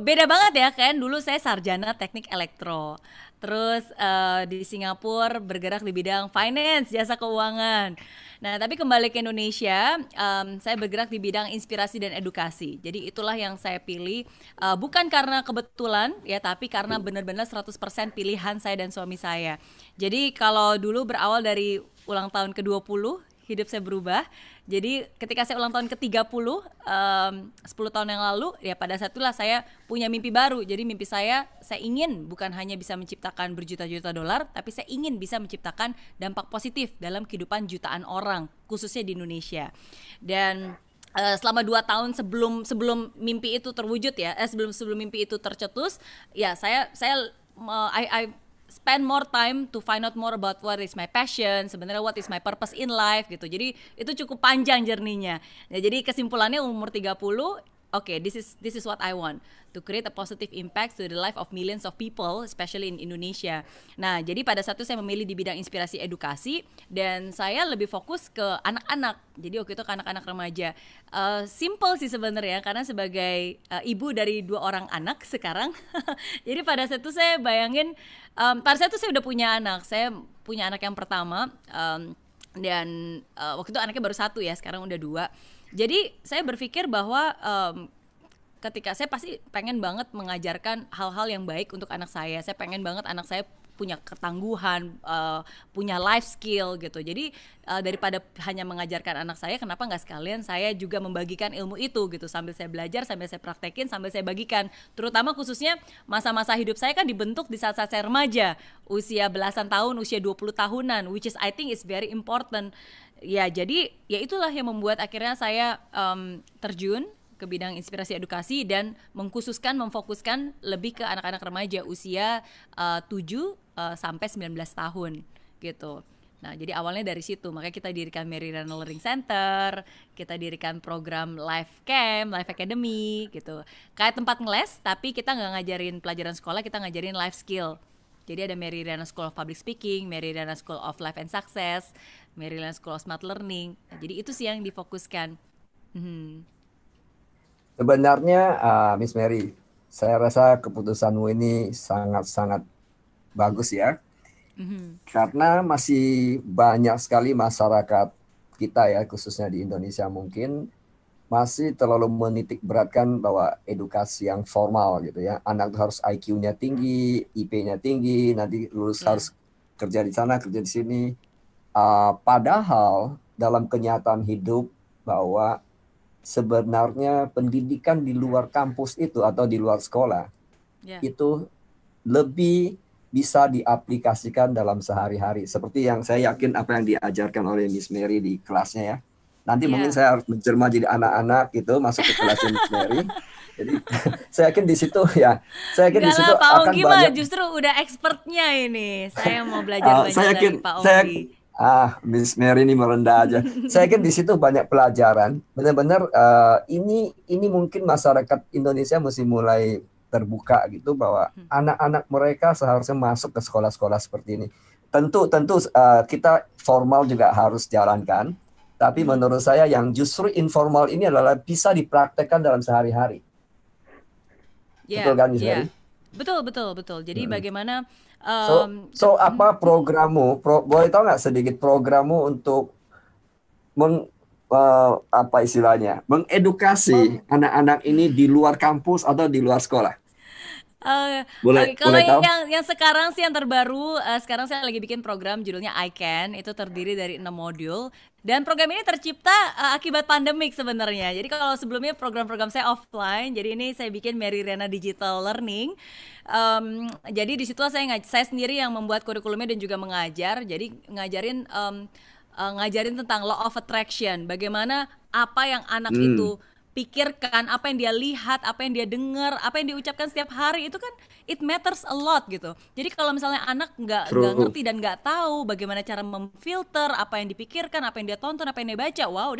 beda banget ya kan. Dulu saya sarjana teknik elektro. Terus di Singapura bergerak di bidang finance, jasa keuangan. Nah, tapi kembali ke Indonesia, saya bergerak di bidang inspirasi dan edukasi. Jadi itulah yang saya pilih, bukan karena kebetulan ya, tapi karena benar-benar 100% pilihan saya dan suami saya. Jadi kalau dulu berawal dari ulang tahun ke-20, hidup saya berubah. Jadi ketika saya ulang tahun ke-30, 10 tahun yang lalu, ya pada saat itulah saya punya mimpi baru. Jadi mimpi saya ingin bukan hanya bisa menciptakan berjuta-juta dolar, tapi saya ingin bisa menciptakan dampak positif dalam kehidupan jutaan orang, khususnya di Indonesia. Dan selama 2 tahun sebelum mimpi itu terwujud ya, sebelum mimpi itu tercetus, ya saya I spend more time to find out more about what is my passion, sebenarnya what is my purpose in life gitu. Jadi itu cukup panjang journey-nya. Ya, jadi kesimpulannya umur 30, okay, this is what I want, to create a positive impact to the life of millions of people, especially in Indonesia. Nah, jadi pada saat itu saya memilih di bidang inspirasi edukasi dan saya lebih fokus ke anak-anak. Jadi waktu itu ke anak-anak remaja. Simple sih sebenarnya karena sebagai ibu dari 2 orang anak sekarang. Jadi pada saat itu saya bayangin, pada saat itu saya udah punya anak. Saya punya anak yang pertama dan waktu itu anaknya baru 1 ya, sekarang udah 2. Jadi saya berpikir bahwa ketika saya pasti pengen banget mengajarkan hal-hal yang baik untuk anak saya. Saya pengen banget anak saya punya ketangguhan, punya life skill gitu. Jadi daripada hanya mengajarkan anak saya, kenapa nggak sekalian saya juga membagikan ilmu itu gitu. Sambil saya belajar, sambil saya praktekin, sambil saya bagikan. Terutama khususnya masa-masa hidup saya kan dibentuk di saat-saat saya remaja. Usia belasan tahun, usia 20 tahunan, which is I think is very important. Ya jadi ya itulah yang membuat akhirnya saya terjun ke bidang inspirasi edukasi dan memfokuskan lebih ke anak-anak remaja usia 7 sampai 19 tahun gitu. Nah, jadi awalnya dari situ, makanya kita dirikan Mary Riana Learning Center, kita dirikan program Life Camp, Life Academy gitu. Kayak tempat ngeles, tapi kita nggak ngajarin pelajaran sekolah, kita ngajarin life skill. Jadi ada Mary Riana School of Public Speaking, Mary Riana School of Life and Success, Mary Riana School of Smart Learning. Nah, jadi itu sih yang difokuskan. Sebenarnya Miss Mary, saya rasa keputusanmu ini sangat-sangat bagus ya. Karena masih banyak sekali masyarakat kita ya, khususnya di Indonesia mungkin masih terlalu menitik beratkan bahwa edukasi yang formal gitu ya. Anak harus IQ-nya tinggi, IP-nya tinggi, nanti lulus harus kerja di sana, kerja di sini. Padahal dalam kenyataan hidup bahwa sebenarnya pendidikan di luar kampus itu atau di luar sekolah itu lebih bisa diaplikasikan dalam sehari-hari. Seperti yang saya yakin apa yang diajarkan oleh Miss Mary di kelasnya ya. Nanti mungkin saya harus menjelma jadi anak-anak gitu masuk ke kelasnya Miss Mary. Jadi saya yakin di situ ya. Saya yakin di situ akan banyak. Justru udah expertnya ini. Saya mau belajar banyak dari Pak Onggi. Miss Mary ini merendah aja. Saya kan di situ banyak pelajaran. Benar-benar ini mungkin masyarakat Indonesia mesti mulai terbuka gitu bahwa anak-anak mereka seharusnya masuk ke sekolah-sekolah seperti ini. Tentu kita formal juga harus jalankan. Tapi menurut saya yang justru informal ini adalah bisa dipraktekkan dalam sehari-hari. Yeah, betul kan, Miss yeah. Mary? Betul. Jadi bagaimana apa programmu? Boleh tahu nggak sedikit programmu untuk apa istilahnya, mengedukasi anak-anak ini di luar kampus atau di luar sekolah? Kalau yang sekarang sih yang terbaru, sekarang saya lagi bikin program judulnya I Can, itu terdiri dari 6 modul. Dan program ini tercipta akibat pandemik sebenarnya. Jadi kalau sebelumnya program-program saya offline, jadi ini saya bikin Mary Riana Digital Learning. Jadi di situ saya sendiri yang membuat kurikulumnya dan juga mengajar. Jadi ngajarin tentang law of attraction, bagaimana apa yang anak itu pikirkan, apa yang dia lihat, apa yang dia dengar, apa yang diucapkan setiap hari, itu kan it matters a lot gitu. Jadi kalau misalnya anak nggak ngerti dan nggak tahu bagaimana cara memfilter apa yang dipikirkan, apa yang dia tonton, apa yang dia baca, wow,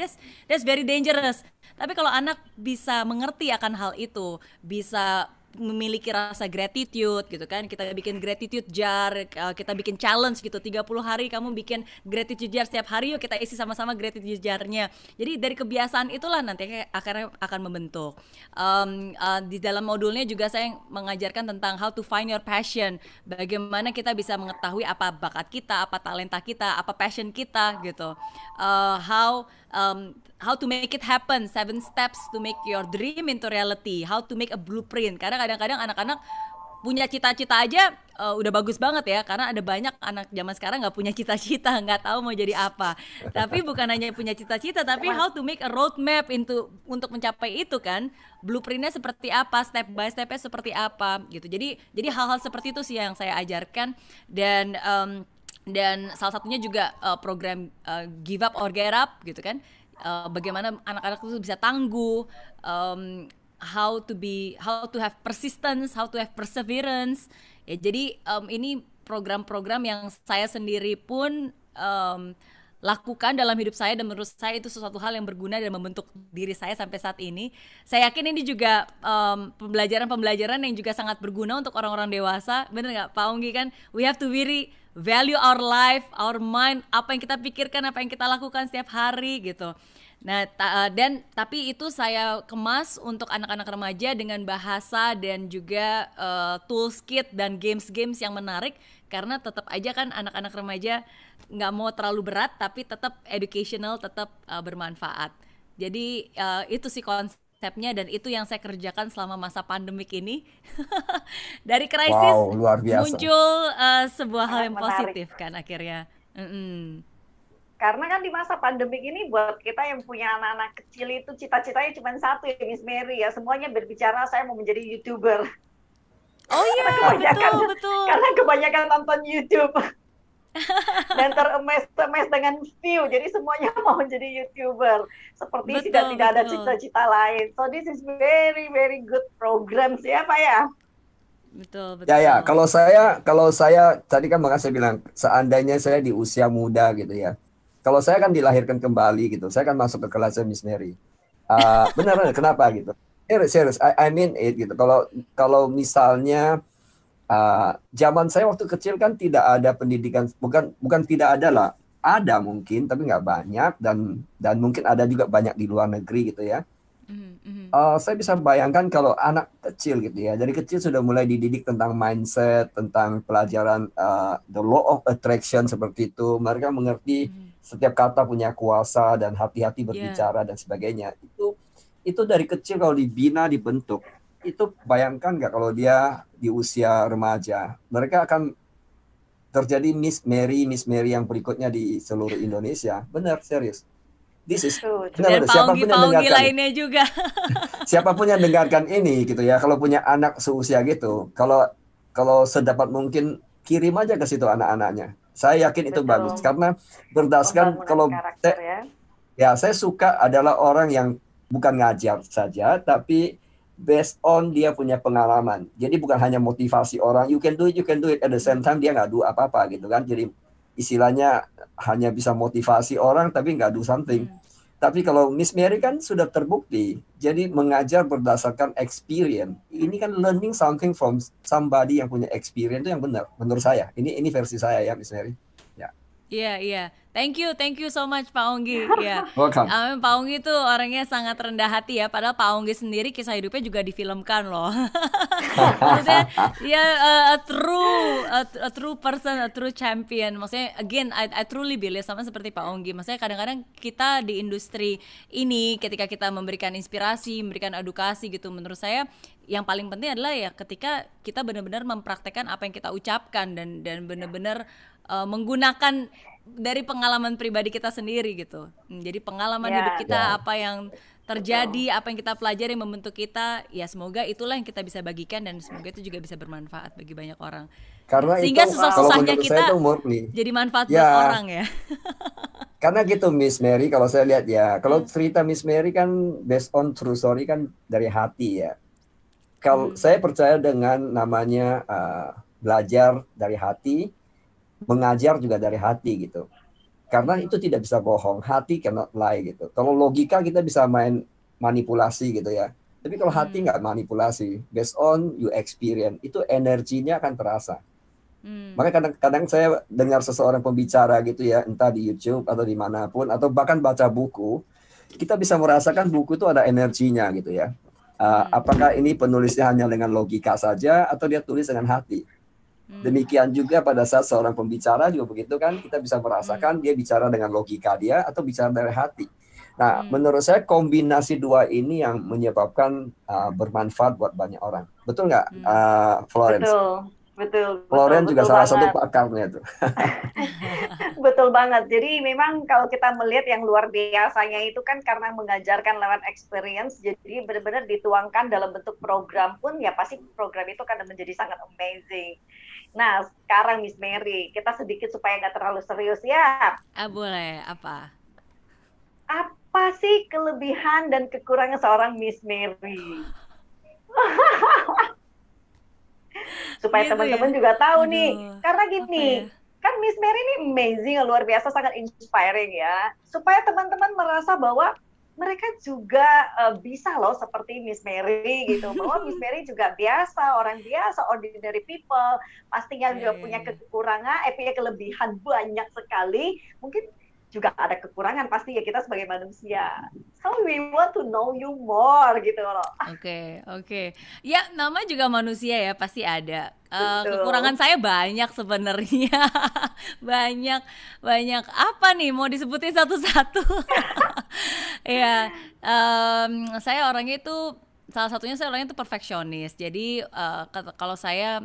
that's very dangerous. Tapi kalau anak bisa mengerti akan hal itu, bisa memiliki rasa gratitude gitu kan, kita bikin gratitude jar, kita bikin challenge gitu, 30 hari kamu bikin gratitude jar setiap hari, yuk kita isi sama-sama gratitude jarnya. Jadi dari kebiasaan itulah nanti akhirnya akan membentuk. Di dalam modulnya juga saya mengajarkan tentang how to find your passion, bagaimana kita bisa mengetahui apa bakat kita, apa talenta kita, apa passion kita gitu. How to make it happen, 7 steps to make your dream into reality, how to make a blueprint. Karena kadang-kadang anak-anak punya cita-cita aja udah bagus banget ya, karena ada banyak anak zaman sekarang nggak punya cita-cita, nggak tahu mau jadi apa. Tapi bukan hanya punya cita-cita, tapi how to make a roadmap untuk mencapai itu kan, blueprintnya seperti apa, step by stepnya seperti apa gitu. Jadi hal-hal seperti itu sih yang saya ajarkan. Dan salah satunya juga program Give Up or Get Up gitu kan. Bagaimana anak-anak itu bisa tangguh, how to have persistence, how to have perseverance. Ya, jadi ini program-program yang saya sendiri pun lakukan dalam hidup saya, dan menurut saya itu sesuatu hal yang berguna dan membentuk diri saya sampai saat ini. Saya yakin ini juga pembelajaran yang juga sangat berguna untuk orang-orang dewasa. Bener nggak, Pak Onggi kan? We have to really value our life, our mind, apa yang kita pikirkan, apa yang kita lakukan setiap hari gitu. Nah, tapi itu saya kemas untuk anak-anak remaja dengan bahasa dan juga tools kit dan games-games yang menarik, karena tetap aja kan anak-anak remaja nggak mau terlalu berat, tapi tetap educational, tetap bermanfaat. Jadi itu sih konsepnya, dan itu yang saya kerjakan selama masa pandemik ini. Dari krisis luar biasa, muncul sebuah hal yang positif kan akhirnya. Karena kan di masa pandemik ini buat kita yang punya anak-anak kecil itu cita-citanya cuma satu ya, Miss Mary ya, semuanya berbicara saya mau menjadi YouTuber. Oh iya, betul. Karena kebanyakan nonton YouTube. Dan teremes dengan view, jadi semuanya mau menjadi YouTuber. Seperti tidak ada cita-cita lain. So this is very very good program sih ya Pak ya. Betul. Ya, kalau saya tadi kan makanya saya bilang seandainya saya di usia muda gitu ya. Kalau saya kan dilahirkan kembali gitu, saya kan masuk ke kelasnya Miss Mary. Benar, kenapa gitu? Serius, I mean it gitu. Kalau misalnya zaman saya waktu kecil kan tidak ada pendidikan, bukan tidak ada lah, ada mungkin tapi nggak banyak, dan mungkin ada juga banyak di luar negeri gitu ya. Saya bisa bayangkan kalau anak kecil gitu ya, dari kecil sudah mulai dididik tentang mindset, tentang pelajaran the law of attraction seperti itu. Mereka mengerti setiap kata punya kuasa dan hati-hati berbicara dan sebagainya. Itu dari kecil kalau dibina, dibentuk. Itu bayangkan nggak kalau dia di usia remaja, mereka akan terjadi Miss Mary yang berikutnya di seluruh Indonesia. Benar, serius. This is dan siapapun yang dengarkan lainnya juga. Siapapun yang dengarkan ini gitu ya, kalau punya anak seusia gitu, kalau sedapat mungkin kirim aja ke situ anak-anaknya. Saya yakin itu bagus, karena berdasarkan kalau saya suka adalah orang yang bukan ngajar saja, tapi based on dia punya pengalaman. Jadi bukan hanya motivasi orang, you can do it at the same time dia nggak do apa-apa gitu kan. Jadi istilahnya hanya bisa motivasi orang tapi nggak do something. Tapi kalau Miss Mary kan sudah terbukti, jadi mengajar berdasarkan experience. Ini kan learning something from somebody yang punya experience itu yang benar, menurut saya. Ini versi saya ya, Miss Mary. Ya. Iya. Thank you so much Pak Onggi. Ya. Welcome. Pak Onggi itu orangnya sangat rendah hati ya. Padahal Pak Onggi sendiri kisah hidupnya juga difilmkan loh. Maksudnya ya a true person, a true champion. Maksudnya again I truly believe sama seperti Pak Onggi. Maksudnya kadang-kadang kita di industri ini ketika kita memberikan inspirasi, memberikan edukasi gitu, menurut saya yang paling penting adalah ya ketika kita benar-benar mempraktekkan apa yang kita ucapkan dan benar-benar menggunakan dari pengalaman pribadi kita sendiri gitu. Jadi pengalaman hidup kita, apa yang terjadi, apa yang kita pelajari membentuk kita, ya semoga itulah yang kita bisa bagikan dan semoga itu juga bisa bermanfaat bagi banyak orang. Karena sehingga susah-susahnya kita itu jadi manfaat buat orang ya. Karena gitu Miss Mary, kalau saya lihat ya, kalau cerita Miss Mary kan based on true story kan dari hati ya. Kalau saya percaya dengan namanya belajar dari hati, mengajar juga dari hati gitu. Karena itu tidak bisa bohong, hati cannot lie gitu. Kalau logika kita bisa main manipulasi gitu ya. Tapi kalau hati nggak manipulasi, based on you experience, itu energinya akan terasa. Makanya kadang-kadang saya dengar seseorang pembicara gitu ya, entah di YouTube atau dimanapun, atau bahkan baca buku, kita bisa merasakan buku itu ada energinya gitu ya. Apakah ini penulisnya hanya dengan logika saja atau dia tulis dengan hati? Demikian juga pada saat seorang pembicara juga begitu kan, kita bisa merasakan dia bicara dengan logika dia atau bicara dari hati. Nah, menurut saya kombinasi dua ini yang menyebabkan bermanfaat buat banyak orang. Betul nggak, Florence? Betul. Florence juga salah banget. satu pakarnya tuh. Betul banget. Jadi memang kalau kita melihat yang luar biasanya itu kan karena mengajarkan lewat experience, jadi benar-benar dituangkan dalam bentuk program pun ya pasti program itu akan menjadi sangat amazing. Nah, sekarang Miss Mary, kita sedikit supaya nggak terlalu serius ya. Boleh, apa? Apa sih kelebihan dan kekurangan seorang Miss Mary? Supaya gitu teman-teman ya? juga tahu nih. Karena gini, ya? Kan Miss Mary ini amazing, luar biasa, sangat inspiring ya. Supaya teman-teman merasa bahwa mereka juga bisa loh seperti Miss Mary gitu, bahwa Miss Mary juga biasa, orang biasa, ordinary people, pastinya juga punya kekurangan, punya kelebihan banyak sekali, mungkin juga ada kekurangan pasti ya kita sebagai manusia. So we want to know you more gitu loh. Oke. Ya nama juga manusia ya pasti ada. Kekurangan saya banyak sebenarnya. banyak apa nih mau disebutin satu-satu? Ya, saya orangnya itu salah satunya saya orangnya itu perfeksionis. Jadi kalau saya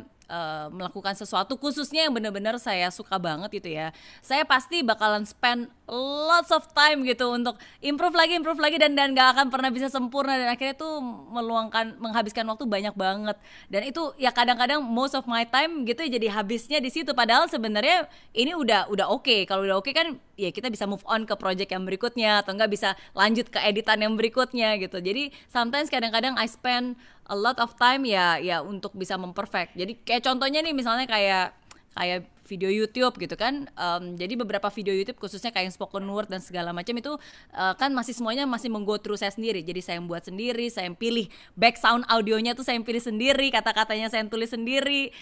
melakukan sesuatu khususnya yang benar-benar saya suka banget gitu ya, saya pasti bakalan spend lots of time gitu untuk improve lagi dan gak akan pernah bisa sempurna, dan akhirnya tuh menghabiskan waktu banyak banget, dan itu ya kadang-kadang most of my time gitu jadi habisnya di situ, padahal sebenarnya ini udah oke. Kalau udah oke kan ya kita bisa move on ke project yang berikutnya atau enggak bisa lanjut ke editan yang berikutnya gitu. Jadi sometimes kadang-kadang I spend a lot of time ya untuk bisa memperfect. Jadi kayak contohnya nih misalnya kayak video YouTube gitu kan, jadi beberapa video YouTube khususnya kayak spoken word dan segala macam itu kan semuanya masih menggo through saya sendiri. Jadi saya buat sendiri, saya pilih back sound audionya tuh saya pilih sendiri, kata-katanya saya tulis sendiri,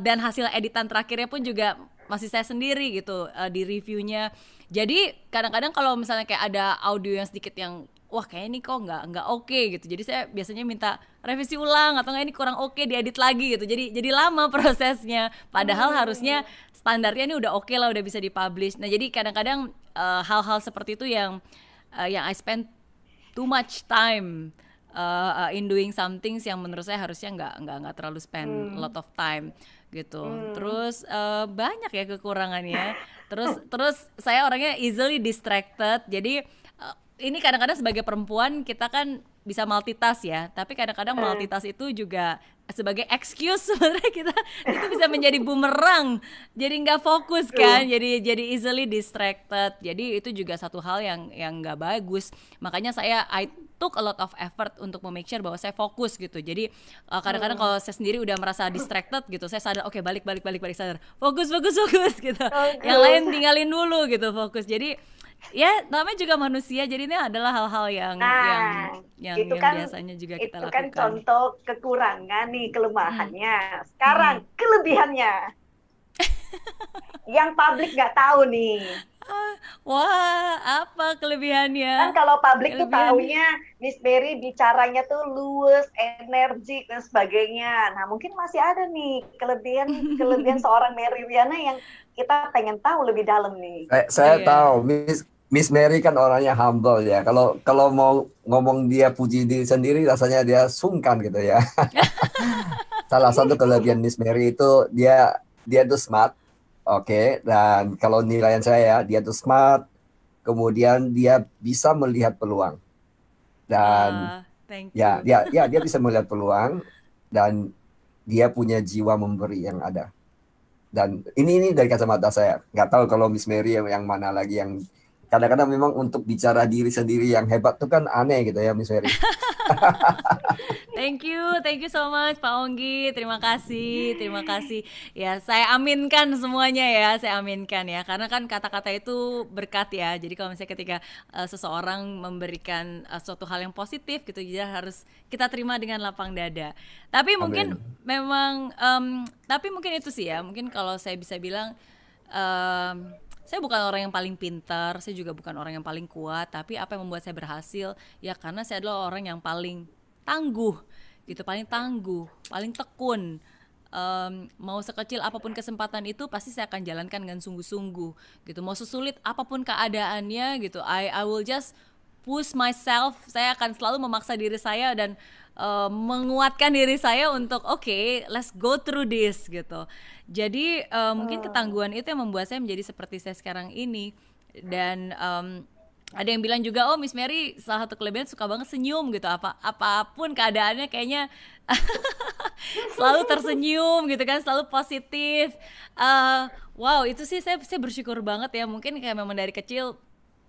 dan hasil editan terakhirnya pun juga masih saya sendiri gitu di reviewnya. Jadi kadang-kadang kalau misalnya kayak ada audio yang sedikit yang wah kayak ini kok nggak oke gitu, jadi saya biasanya minta revisi ulang atau nggak ini kurang oke diedit lagi gitu, jadi lama prosesnya, padahal harusnya standarnya ini udah oke lah, udah bisa dipublish. Nah jadi kadang-kadang hal-hal seperti itu yang I spend too much time in doing some things yang menurut saya harusnya nggak terlalu spend a lot of time gitu. Terus banyak ya kekurangannya. Terus saya orangnya easily distracted. Jadi ini kadang-kadang sebagai perempuan kita kan bisa multitask ya, tapi kadang-kadang multitask itu juga sebagai excuse sebenarnya kita itu bisa menjadi bumerang, jadi nggak fokus kan, jadi easily distracted. Jadi itu juga satu hal yang nggak bagus. Makanya I took a lot of effort untuk make sure bahwa saya fokus gitu. Jadi kadang-kadang kalau saya sendiri udah merasa distracted gitu, saya sadar oke, balik sadar. Fokus gitu. Yang lain tinggalin dulu gitu, fokus. Jadi ya namanya juga manusia, jadi ini adalah hal-hal yang biasanya juga kita lakukan. Itu kan contoh kekurangan nih, kelemahannya. Sekarang kelebihannya. Yang publik nggak tahu nih. Wah, apa kelebihannya? Kan kalau publik tuh taunya Miss Mary bicaranya tuh luwes, energik dan sebagainya. Nah, mungkin masih ada nih kelebihan seorang Mary Riana yang kita pengen tahu lebih dalam nih. Saya tahu Miss Mary kan orangnya humble ya. Kalau mau ngomong dia puji diri sendiri rasanya dia sungkan gitu ya. Salah satu kelebihan Miss Mary itu dia tuh smart. Oke, dan kalau nilaian saya dia tuh smart, kemudian dia bisa melihat peluang. Dan dia bisa melihat peluang dan dia punya jiwa memberi yang ada. Dan ini dari kacamata saya. Nggak tahu kalau Miss Mary yang mana lagi yang kadang-kadang memang untuk bicara diri sendiri yang hebat tuh kan aneh gitu ya Miss Mary. Thank you so much Pak Onggi, terima kasih. Ya, saya aminkan semuanya ya, karena kan kata-kata itu berkat ya. Jadi kalau misalnya ketika seseorang memberikan suatu hal yang positif gitu, jadi harus kita terima dengan lapang dada. Tapi mungkin memang, tapi mungkin itu sih ya, mungkin kalau saya bisa bilang, saya bukan orang yang paling pintar, saya juga bukan orang yang paling kuat, tapi apa yang membuat saya berhasil ya karena saya adalah orang yang paling tangguh gitu, paling tekun. Mau sekecil apapun kesempatan itu pasti saya akan jalankan dengan sungguh-sungguh gitu. Mau sesulit apapun keadaannya gitu, I will just push myself. Saya akan selalu memaksa diri saya dan menguatkan diri saya untuk oke, let's go through this gitu. Jadi mungkin ketangguhan itu yang membuat saya menjadi seperti saya sekarang ini. Dan ada yang bilang juga, oh Miss Mary salah satu kelebihan suka banget senyum gitu, apapun keadaannya kayaknya selalu tersenyum gitu kan, selalu positif. Wow, itu sih saya bersyukur banget ya. Mungkin kayak memang dari kecil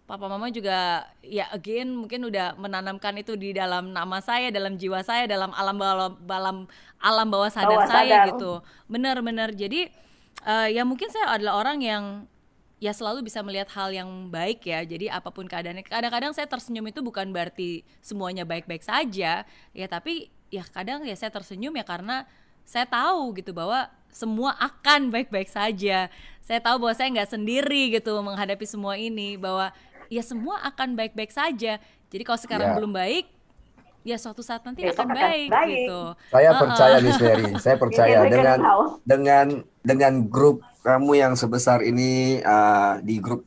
papa mama juga ya again mungkin udah menanamkan itu di dalam nama saya, dalam jiwa saya, dalam alam bawah sadar saya gitu. Benar. Jadi ya mungkin saya adalah orang yang ya selalu bisa melihat hal yang baik ya. Jadi apapun keadaannya, kadang-kadang saya tersenyum itu bukan berarti semuanya baik-baik saja ya, tapi ya kadang ya saya tersenyum ya karena saya tahu gitu bahwa semua akan baik-baik saja. Saya tahu bahwa saya nggak sendiri gitu menghadapi semua ini, bahwa ya semua akan baik-baik saja. Jadi kalau sekarang belum baik, ya suatu saat nanti akan baik gitu. Saya percaya Miss Mary, saya percaya dengan grup kamu yang sebesar ini, di grup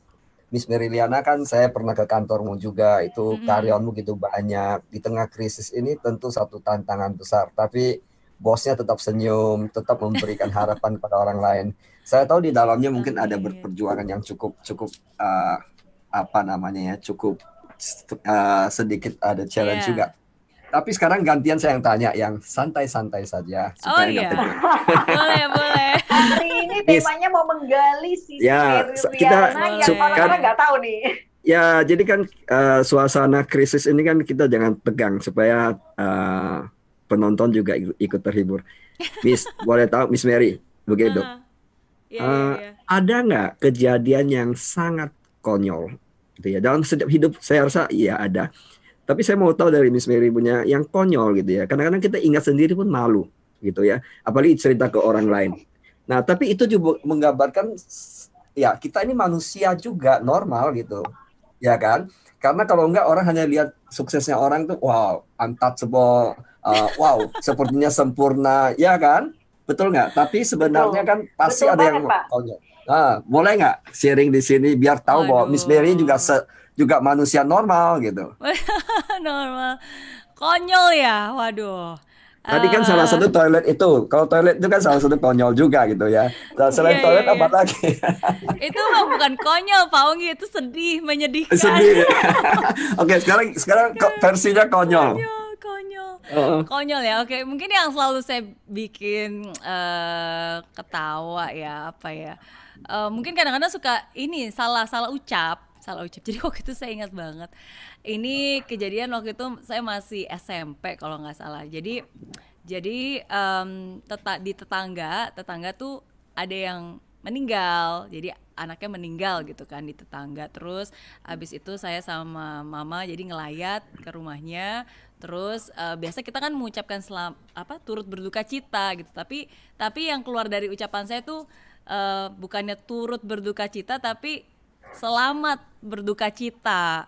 Miss Mary Riana kan saya pernah ke kantormu juga, itu karyawanmu gitu banyak. Di tengah krisis ini tentu satu tantangan besar, tapi bosnya tetap senyum, tetap memberikan harapan pada orang lain. Saya tahu di dalamnya mungkin ada perjuangan yang cukup cukup sedikit ada challenge juga. Tapi sekarang gantian saya yang tanya yang santai-santai saja. Boleh. Hari ini temanya mau menggali sisi Riana yang orang-orang nggak tahu nih. Ya, jadi kan suasana krisis ini kan kita jangan tegang supaya penonton juga ikut terhibur. Miss, boleh tahu Miss Mary, begitu. Ada nggak kejadian yang sangat konyol gitu ya dalam setiap hidup? Saya rasa iya ada. Tapi saya mau tahu dari Miss Mary punya yang konyol gitu ya. Kadang-kadang kita ingat sendiri pun malu gitu ya. Apalagi cerita ke orang lain. Nah, tapi itu juga menggambarkan ya kita ini manusia juga normal gitu. Ya kan? Karena kalau enggak orang hanya lihat suksesnya orang tuh wow, untouchable, wow, sepertinya sempurna, ya kan? Betul nggak? Tapi sebenarnya kan pasti ada yang konyol. Boleh nggak sharing di sini biar tahu bahwa Miss Mary juga manusia normal gitu. Normal. Konyol ya, waduh. Tadi kan salah satu toilet itu. Kalau toilet itu kan salah satu konyol juga gitu ya. Selain toilet apa lagi? Itu mah bukan konyol, Pak Onggi, itu sedih, menyedihkan. Sedih. Oke, sekarang versinya konyol. Konyol ya. Oke, mungkin yang selalu saya bikin ketawa ya, apa ya? Mungkin kadang-kadang suka ini salah ucap salah ucap. Jadi waktu itu saya ingat banget. Ini kejadian waktu itu saya masih SMP kalau nggak salah. Jadi di tetangga tuh ada yang meninggal. Jadi anaknya meninggal gitu kan di tetangga. Terus abis itu saya sama mama jadi ngelayat ke rumahnya. Terus biasa kita kan mengucapkan turut berduka cita gitu. Tapi yang keluar dari ucapan saya tuh bukannya turut berduka cita tapi selamat berduka cita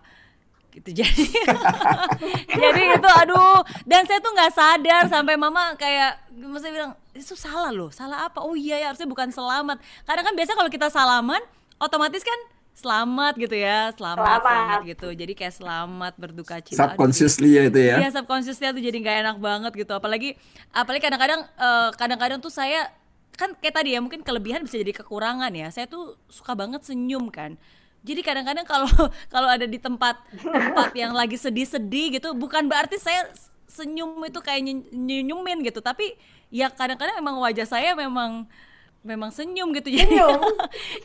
gitu. Jadi itu aduh, dan saya tuh nggak sadar sampai mama kayak mesti bilang itu salah loh, salah apa? Oh iya ya, harusnya bukan selamat. Kadang kan biasa kalau kita salaman otomatis kan selamat gitu ya, selamat gitu. Jadi kayak selamat berduka cita. Subconsciously ya itu ya. Iya, subconsciously tuh jadi nggak enak banget gitu. Apalagi kadang-kadang tuh saya kan kayak tadi ya, mungkin kelebihan bisa jadi kekurangan ya. Saya tuh suka banget senyum kan. Jadi kadang-kadang kalau ada di tempat yang lagi sedih-sedih gitu, bukan berarti saya senyum itu kayak nyunyumin gitu, tapi ya kadang-kadang memang wajah saya memang senyum gitu.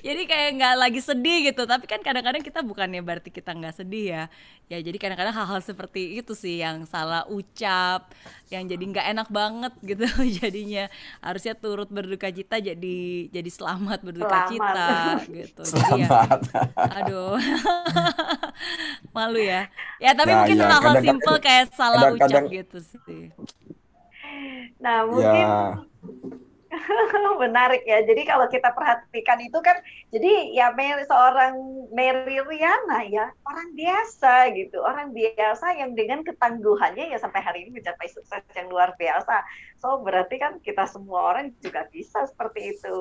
Jadi kayak nggak lagi sedih gitu, tapi kan kadang-kadang kita bukannya berarti kita nggak sedih ya jadi kadang-kadang hal-hal seperti itu sih yang salah ucap, yang jadi nggak enak banget gitu. Jadinya harusnya turut berduka cita jadi selamat berduka cita gitu. Jadi ya aduh malu ya tapi mungkin hal-hal simple kayak salah ucap gitu sih. Nah mungkin menarik ya. Jadi kalau kita perhatikan itu kan, jadi ya seorang Mary Riana ya orang biasa gitu, orang biasa yang dengan ketangguhannya ya sampai hari ini mencapai sukses yang luar biasa. So berarti kan kita semua orang juga bisa seperti itu.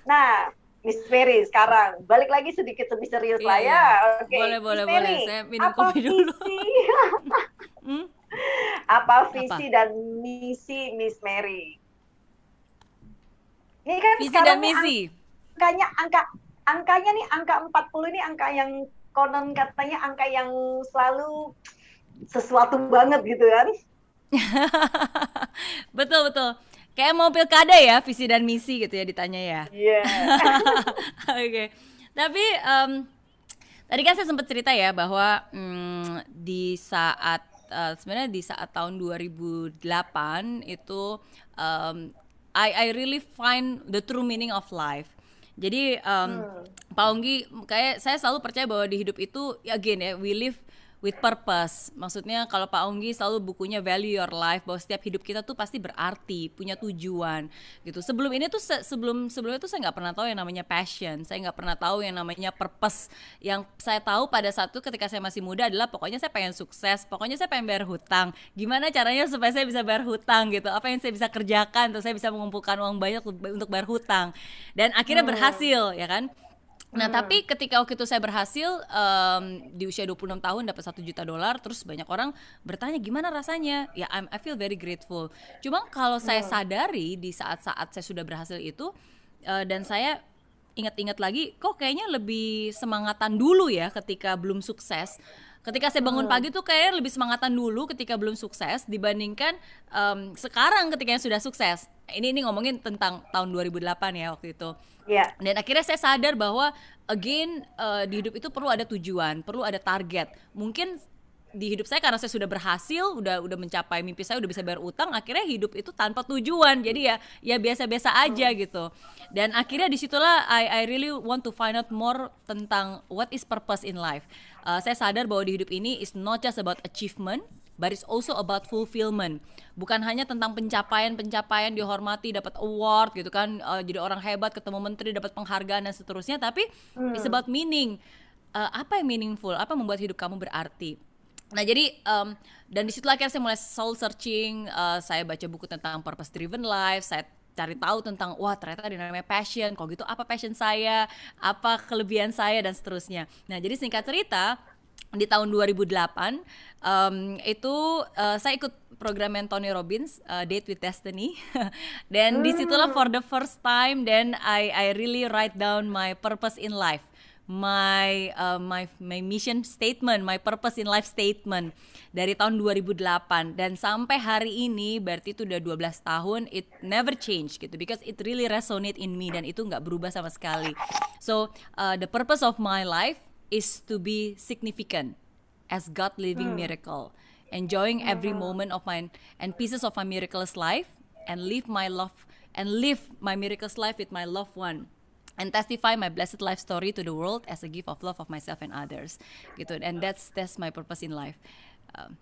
Nah, Miss Mary sekarang balik lagi sedikit lebih serius lah ya. Oke. Boleh. Saya minum kopi dulu. Apa visi dan misi Miss Mary? Ini kan visi dan misi. Angkanya nih angka 40 ini angka yang konon katanya angka yang selalu sesuatu banget gitu kan. Betul. Kayak mau pilkada ya, visi dan misi gitu ya ditanya ya. Iya. Oke. Tapi tadi kan saya sempat cerita ya bahwa di saat sebenarnya di saat tahun 2008 itu I really find the true meaning of life. Jadi Pak Onggi, kayak saya selalu percaya bahwa di hidup itu again ya, we live with purpose. Maksudnya kalau Pak Onggi selalu bukunya Value Your Life, bahwa setiap hidup kita tuh pasti berarti, punya tujuan gitu. Sebelum ini tuh sebelum itu saya nggak pernah tahu yang namanya passion, saya nggak pernah tahu yang namanya purpose. Yang saya tahu pada saat itu ketika saya masih muda adalah pokoknya saya pengen sukses, pokoknya saya pengen bayar hutang. Gimana caranya supaya saya bisa bayar hutang gitu? Apa yang saya bisa kerjakan untuk saya bisa mengumpulkan uang banyak untuk bayar hutang? Dan akhirnya berhasil ya kan? Nah tapi ketika waktu itu saya berhasil di usia 26 tahun dapat $1 juta, terus banyak orang bertanya gimana rasanya, ya I feel very grateful. Cuma kalau saya sadari di saat-saat saya sudah berhasil itu dan saya ingat-ingat lagi, kok kayaknya lebih semangatan dulu ya ketika belum sukses. Ketika saya bangun pagi tuh kayaknya lebih semangatan dulu ketika belum sukses dibandingkan sekarang ketika yang sudah sukses. Ini ngomongin tentang tahun 2008 ya waktu itu. Yeah. Dan akhirnya saya sadar bahwa again di hidup itu perlu ada tujuan, perlu ada target. Mungkin di hidup saya karena saya sudah berhasil, udah mencapai mimpi saya, udah bisa bayar utang, akhirnya hidup itu tanpa tujuan. Jadi ya biasa-biasa aja gitu. Dan akhirnya disitulah I really want to find out more tentang what is purpose in life. Saya sadar bahwa di hidup ini is not just about achievement, but it's also about fulfillment. Bukan hanya tentang pencapaian, dihormati, dapat award gitu kan, jadi orang hebat, ketemu menteri, dapat penghargaan dan seterusnya, tapi it's about meaning. Apa yang meaningful? Apa yang membuat hidup kamu berarti? Nah jadi dan di situ akhirnya saya mulai soul searching, saya baca buku tentang purpose driven life, saya cari tahu tentang ternyata ada namanya passion. Kalau gitu apa passion saya, apa kelebihan saya dan seterusnya. Nah jadi singkat cerita di tahun 2008 itu saya ikut program Tony Robbins, Date with Destiny. Dan disitulah for the first time then I really write down my purpose in life. My mission statement, my purpose in life statement dari tahun 2008 dan sampai hari ini berarti itu udah 12 tahun, it never change gitu because it really resonate in me dan itu nggak berubah sama sekali. So the purpose of my life is to be significant as God living miracle, enjoying every moment of my and pieces of my miraculous life, and live my miraculous life with my loved one, and testify my blessed life story to the world as a gift of love of myself and others, gitu. And that's my purpose in life.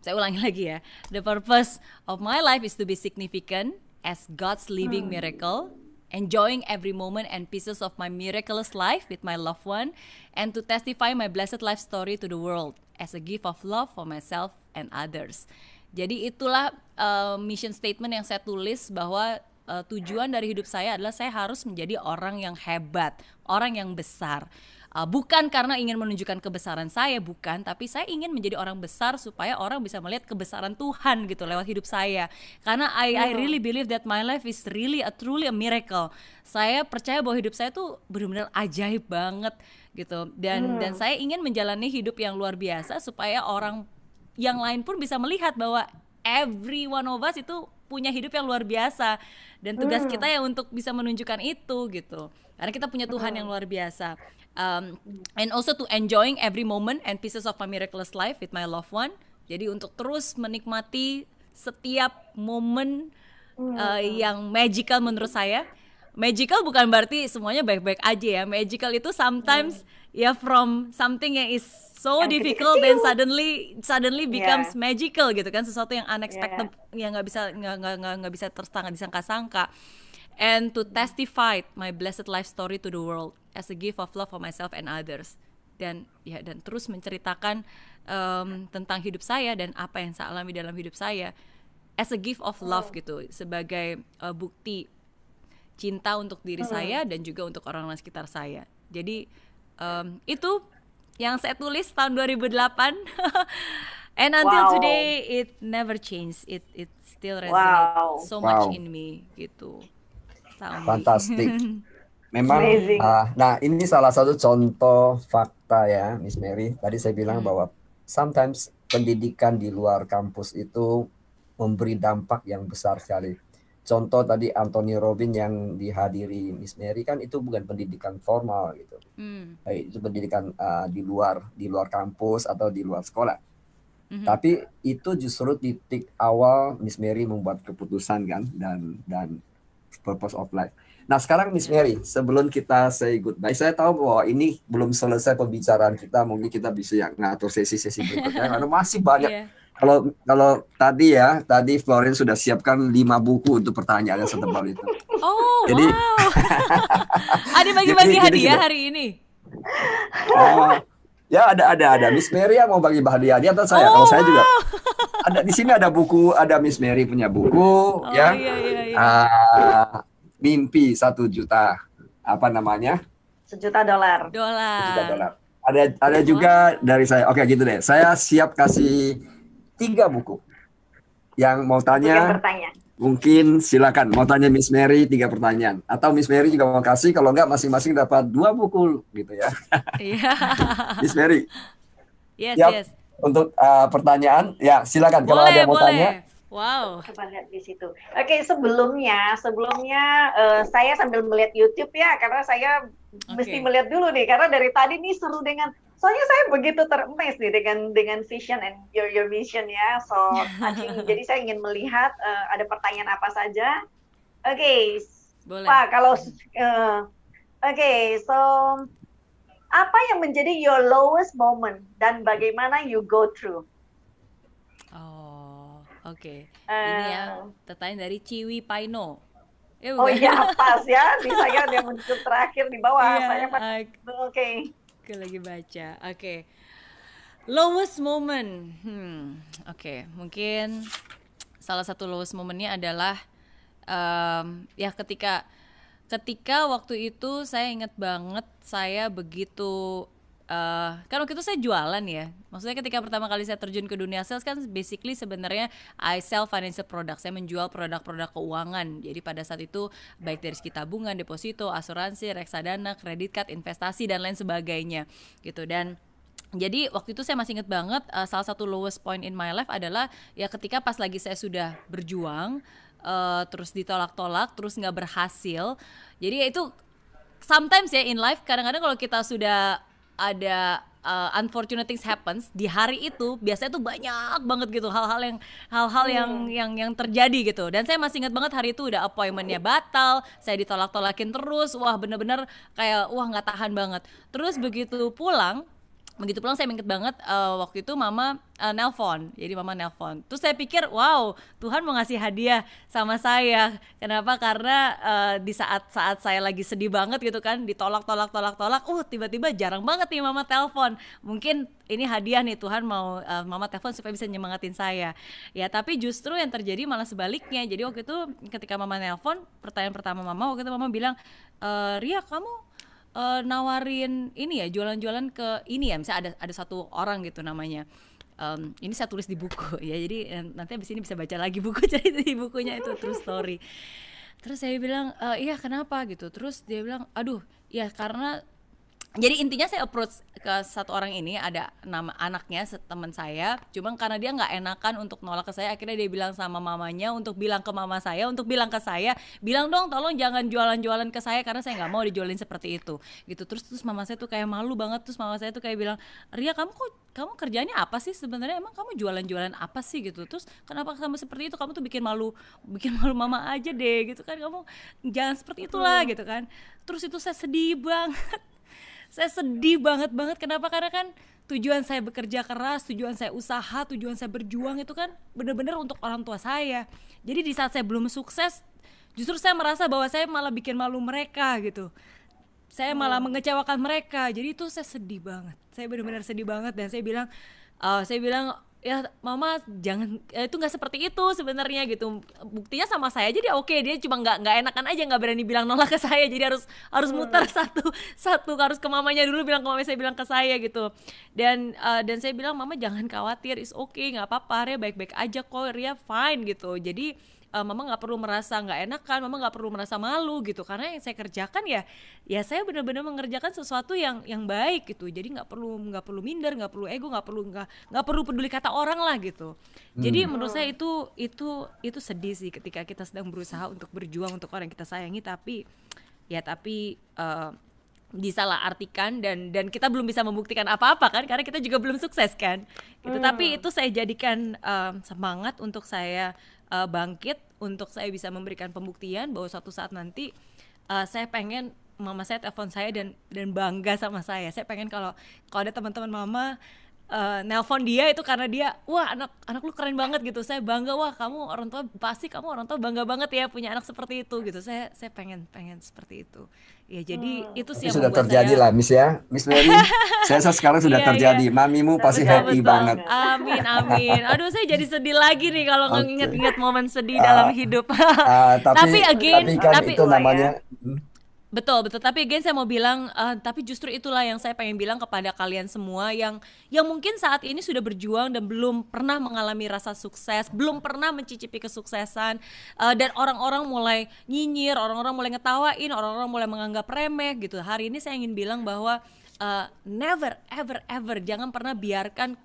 Saya ulangi lagi ya. The purpose of my life is to be significant as God's living miracle, enjoying every moment and pieces of my miraculous life with my loved one, and to testify my blessed life story to the world as a gift of love for myself and others. Jadi itulah mission statement yang saya tulis, bahwa tujuan dari hidup saya adalah saya harus menjadi orang yang hebat, orang yang besar. Bukan karena ingin menunjukkan kebesaran saya, bukan, tapi saya ingin menjadi orang besar supaya orang bisa melihat kebesaran Tuhan gitu lewat hidup saya. Karena I really believe that my life is really truly a miracle. Saya percaya bahwa hidup saya tuh benar-benar ajaib banget gitu. Dan saya ingin menjalani hidup yang luar biasa supaya orang yang lain pun bisa melihat bahwa every one of us itu punya hidup yang luar biasa, dan tugas kita ya untuk bisa menunjukkan itu gitu. Karena kita punya Tuhan yang luar biasa. And also to enjoying every moment and pieces of my miraculous life with my loved one. Jadi untuk terus menikmati setiap momen yang magical menurut saya. Magical bukan berarti semuanya baik-baik aja ya. Magical itu sometimes ya from something yang is so difficult then suddenly becomes magical gitu kan, sesuatu yang unexpected yang nggak bisa disangka-sangka. And to testify my blessed life story to the world as a gift of love for myself and others. Dan terus menceritakan tentang hidup saya dan apa yang saya alami dalam hidup saya as a gift of love gitu, sebagai bukti cinta untuk diri saya dan juga untuk orang-orang sekitar saya. Jadi itu yang saya tulis tahun 2008 and until today it never changed. It still resonates so much in me gitu. Fantastik. Memang nah ini salah satu contoh fakta ya, Miss Mary. Tadi saya bilang bahwa sometimes pendidikan di luar kampus itu memberi dampak yang besar sekali. Contoh tadi Anthony Robbins yang dihadiri Miss Mary kan itu bukan pendidikan formal gitu. Itu pendidikan di luar kampus atau di luar sekolah. Tapi itu justru titik awal Miss Mary membuat keputusan kan, dan purpose of life. Nah sekarang Miss Mary, sebelum kita say goodbye, saya tahu bahwa ini belum selesai pembicaraan kita, mungkin kita bisa ngatur sesi-sesi berikutnya karena masih banyak. Kalau tadi Florence sudah siapkan 5 buku untuk pertanyaan yang setebal itu. Jadi, ada bagi-bagi hadiah hari ini. Ya ada Miss Mary yang mau bagi hadiah atau saya? Kalau saya juga ada di sini, ada buku, ada Miss Mary punya buku Mimpi 1 juta, apa namanya? $1 juta. $1 juta. Ada juga dari saya. Oke gitu deh. Saya siap kasih 3 buku. Yang mau tanya, mungkin silakan. Mau tanya Miss Mary 3 pertanyaan. Atau Miss Mary juga mau kasih. Kalau enggak masing-masing dapat 2 buku gitu ya. Miss Mary. Yes. Untuk pertanyaan, ya silakan. Kalau ada yang mau tanya. Wow. Coba lihat di situ. Oke, sebelumnya saya sambil melihat YouTube ya, karena saya mesti melihat dulu nih, karena dari tadi nih seru dengan, soalnya saya begitu ter-amaze nih dengan vision and your mission ya. So, jadi saya ingin melihat ada pertanyaan apa saja. Oke, Pak, kalau so apa yang menjadi your lowest moment dan bagaimana you go through? Oke. Ini ya pertanyaan dari Ciwi Paino. Iya pas ya, di saya dia muncul terakhir di bawah. Oke. Aku lagi baca. Oke. Lowest moment. Oke. Mungkin salah satu lowest momennya adalah ya ketika waktu itu saya ingat banget, saya begitu kan waktu itu saya jualan ya. Maksudnya ketika pertama kali saya terjun ke dunia sales kan basically sebenarnya I sell financial product. Saya menjual produk-produk keuangan. Jadi pada saat itu baik dari segi tabungan, deposito, asuransi, reksadana, kredit card, investasi dan lain sebagainya gitu. Dan jadi waktu itu saya masih ingat banget salah satu lowest point in my life adalah ya ketika pas lagi saya sudah berjuang terus ditolak-tolak, terus nggak berhasil. Jadi ya itu sometimes ya in life kadang-kadang kalau kita sudah ada unfortunate things happens di hari itu, biasanya tuh banyak banget gitu hal-hal yang terjadi gitu. Dan saya masih ingat banget hari itu udah appointmentnya batal, saya ditolak-tolakin terus, wah bener-bener kayak wah nggak tahan banget. Terus begitu pulang saya inget banget waktu itu mama nelpon. Jadi mama nelpon. Terus saya pikir, wow, Tuhan mau ngasih hadiah sama saya. Kenapa? Karena di saat saya lagi sedih banget gitu kan, ditolak. Tiba-tiba jarang banget nih mama telepon. Mungkin ini hadiah nih, Tuhan mau mama telepon supaya bisa nyemangatin saya. Ya, tapi justru yang terjadi malah sebaliknya. Jadi waktu itu ketika mama nelpon, pertanyaan pertama mama waktu itu mama bilang, Ria, kamu nawarin ini ya, jualan-jualan ke ini ya, misalnya ada satu orang gitu namanya, ini saya tulis di buku ya, jadi nanti abis ini bisa baca lagi buku, jadi di bukunya itu true story. Terus saya bilang, iya kenapa gitu, terus dia bilang, aduh ya karena, jadi intinya saya approach ke satu orang ini, ada nama anaknya teman saya, cuma karena dia nggak enakan untuk nolak ke saya, akhirnya dia bilang sama mamanya untuk bilang ke mama saya, untuk bilang ke saya, bilang dong tolong jangan jualan-jualan ke saya karena saya nggak mau dijualin seperti itu gitu. Terus mama saya tuh kayak malu banget, terus mama saya tuh kayak bilang, Ria kamu kerjanya apa sih sebenarnya, emang kamu jualan-jualan apa sih gitu, terus kenapa kamu seperti itu, kamu tuh bikin malu mama aja deh gitu kan, kamu jangan seperti itulah gitu kan. Terus itu saya sedih banget. Saya sedih banget. Kenapa? Karena kan tujuan saya bekerja keras, tujuan saya usaha, tujuan saya berjuang itu kan benar-benar untuk orang tua saya. Jadi di saat saya belum sukses, justru saya merasa bahwa saya malah bikin malu mereka gitu. Saya malah mengecewakan mereka. Jadi itu saya sedih banget. Saya benar-benar sedih banget, dan saya bilang ya mama jangan, itu nggak seperti itu sebenarnya gitu. Buktinya sama saya aja dia oke, dia cuma nggak enakan aja, nggak berani bilang nolak ke saya, jadi harus muter satu harus ke mamanya dulu, bilang ke mamanya, saya bilang ke saya gitu. Dan saya bilang, mama jangan khawatir, is okay, nggak apa-apa, Ria baik-baik aja kok, Ria fine gitu. Jadi mama nggak perlu merasa nggak enakan, mama nggak perlu merasa malu gitu, karena yang saya kerjakan ya saya benar-benar mengerjakan sesuatu yang baik gitu. Jadi nggak perlu minder, nggak perlu ego, nggak perlu peduli kata orang lah gitu. Jadi menurut saya itu sedih sih ketika kita sedang berusaha untuk berjuang untuk orang yang kita sayangi, tapi disalahartikan dan kita belum bisa membuktikan apa-apa kan, karena kita juga belum sukses kan gitu. Tapi itu saya jadikan semangat untuk saya bangkit, untuk saya bisa memberikan pembuktian bahwa suatu saat nanti saya pengen mama saya telepon saya dan bangga sama saya. Saya pengen kalau ada teman-teman mama nelpon dia itu karena dia, wah anak lu keren banget gitu, saya bangga, wah kamu orang tua bangga banget ya punya anak seperti itu gitu. Saya pengen seperti itu ya. Jadi itu sih yang sudah membuat terjadi saya, lah Miss ya, Miss Mary. Saya sekarang sudah terjadi. Mamimu pasti happy banget. Amin. Aduh saya jadi sedih lagi nih kalau nginget-nginget momen sedih dalam hidup. Tapi itu namanya Betul. Tapi again saya mau bilang, tapi justru itulah yang saya pengen bilang kepada kalian semua yang mungkin saat ini sudah berjuang dan belum pernah mengalami rasa sukses, belum pernah mencicipi kesuksesan, dan orang-orang mulai nyinyir, orang-orang mulai ngetawain, orang-orang mulai menganggap remeh gitu. Hari ini saya ingin bilang bahwa never ever jangan pernah biarkan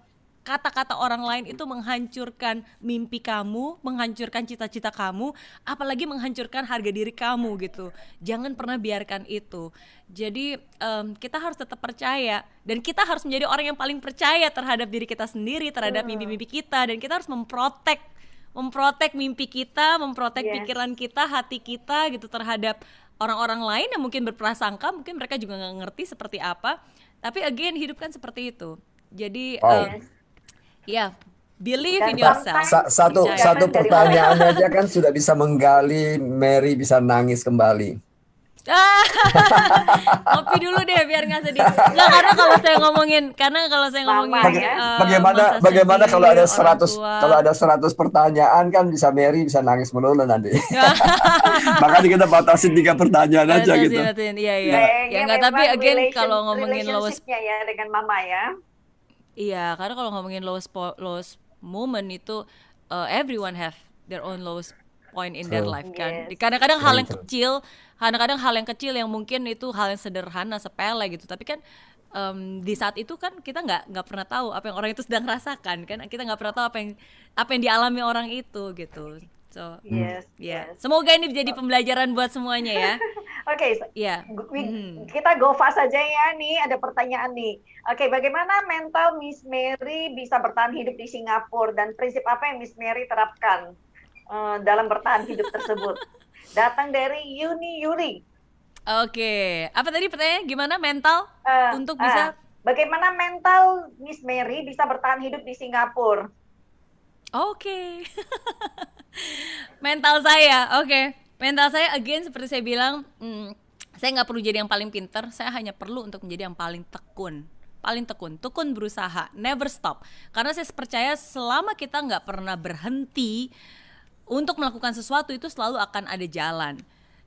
kata-kata orang lain itu menghancurkan mimpi kamu, menghancurkan cita-cita kamu, apalagi menghancurkan harga diri kamu gitu. Jangan pernah biarkan itu. Jadi kita harus tetap percaya, dan kita harus menjadi orang yang paling percaya terhadap diri kita sendiri, terhadap mimpi-mimpi kita, dan kita harus memprotek mimpi kita, memprotek pikiran kita, hati kita gitu terhadap orang-orang lain yang mungkin berprasangka, mungkin mereka juga nggak ngerti seperti apa. Tapi again, hidup kan seperti itu. Jadi ya, believe in yourself. Satu pertanyaan aja kan sudah bisa menggali Mary bisa nangis kembali. Ngopi dulu deh biar nggak sedih. Nggak, karena kalau saya ngomongin bagaimana kalau ada 100 pertanyaan kan bisa Mary bisa nangis melulu nanti. Makanya kita batasin 3 pertanyaan aja gitu. Iya. Ya nggak, tapi again kalau ngomongin lowest ya dengan mama ya. Iya, karena kalau ngomongin lowest moment itu everyone have their own lowest point in their life kan. Kadang-kadang hal yang kecil yang mungkin itu hal yang sederhana, sepele gitu. Tapi kan di saat itu kan kita nggak pernah tahu apa yang orang itu sedang rasakan kan. Kita nggak pernah tahu apa yang dialami orang itu gitu. So, yes. Semoga ini jadi pembelajaran buat semuanya ya. Oke, Ya. kita go fast saja ya nih, ada pertanyaan nih. Oke, bagaimana mental Miss Mary bisa bertahan hidup di Singapura dan prinsip apa yang Miss Mary terapkan dalam bertahan hidup tersebut? Datang dari Yuni Yuri. Oke, apa tadi pertanyaannya? Gimana mental untuk bisa? Bagaimana mental Miss Mary bisa bertahan hidup di Singapura? Oke. Mental saya, oke. Mental saya again seperti saya bilang, saya nggak perlu jadi yang paling pintar, saya hanya perlu untuk menjadi yang paling tekun. Tekun berusaha, never stop. Karena saya percaya selama kita nggak pernah berhenti untuk melakukan sesuatu, itu selalu akan ada jalan.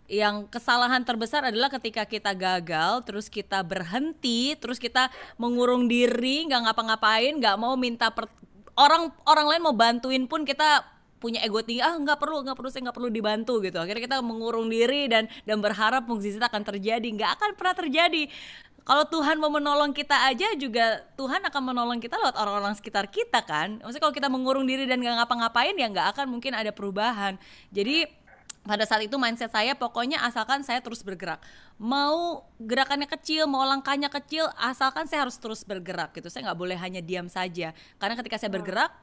Yang kesalahan terbesar adalah ketika kita gagal, terus kita berhenti, terus kita mengurung diri, nggak ngapa-ngapain, nggak mau minta orang lain mau bantuin pun kita punya ego tinggi, nggak perlu, saya nggak perlu dibantu gitu. Akhirnya kita mengurung diri dan berharap mukjizat akan terjadi. Nggak akan pernah terjadi. Kalau Tuhan mau menolong kita aja juga, Tuhan akan menolong kita lewat orang-orang sekitar kita kan. Maksudnya kalau kita mengurung diri dan nggak ngapa-ngapain, ya nggak akan mungkin ada perubahan. Jadi pada saat itu mindset saya pokoknya asalkan saya terus bergerak. Mau gerakannya kecil, mau langkahnya kecil, asalkan saya harus terus bergerak gitu. Saya nggak boleh hanya diam saja. Karena ketika saya bergerak,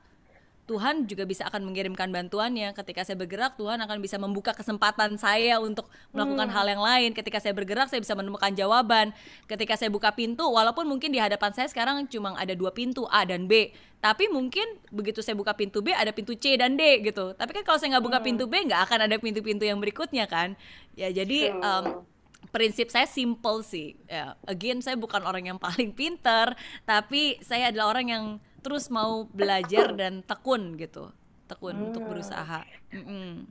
Tuhan juga bisa akan mengirimkan bantuannya. Ketika saya bergerak, Tuhan akan bisa membuka kesempatan saya untuk melakukan hal yang lain. Ketika saya bergerak, saya bisa menemukan jawaban. Ketika saya buka pintu, walaupun mungkin di hadapan saya sekarang cuma ada 2 pintu, A dan B, tapi mungkin begitu saya buka pintu B, ada pintu C dan D gitu. Tapi kan kalau saya nggak buka pintu B, nggak akan ada pintu-pintu yang berikutnya kan. Ya jadi prinsip saya simple sih. Ya, again, saya bukan orang yang paling pintar, tapi saya adalah orang yang terus mau belajar dan tekun gitu, untuk berusaha.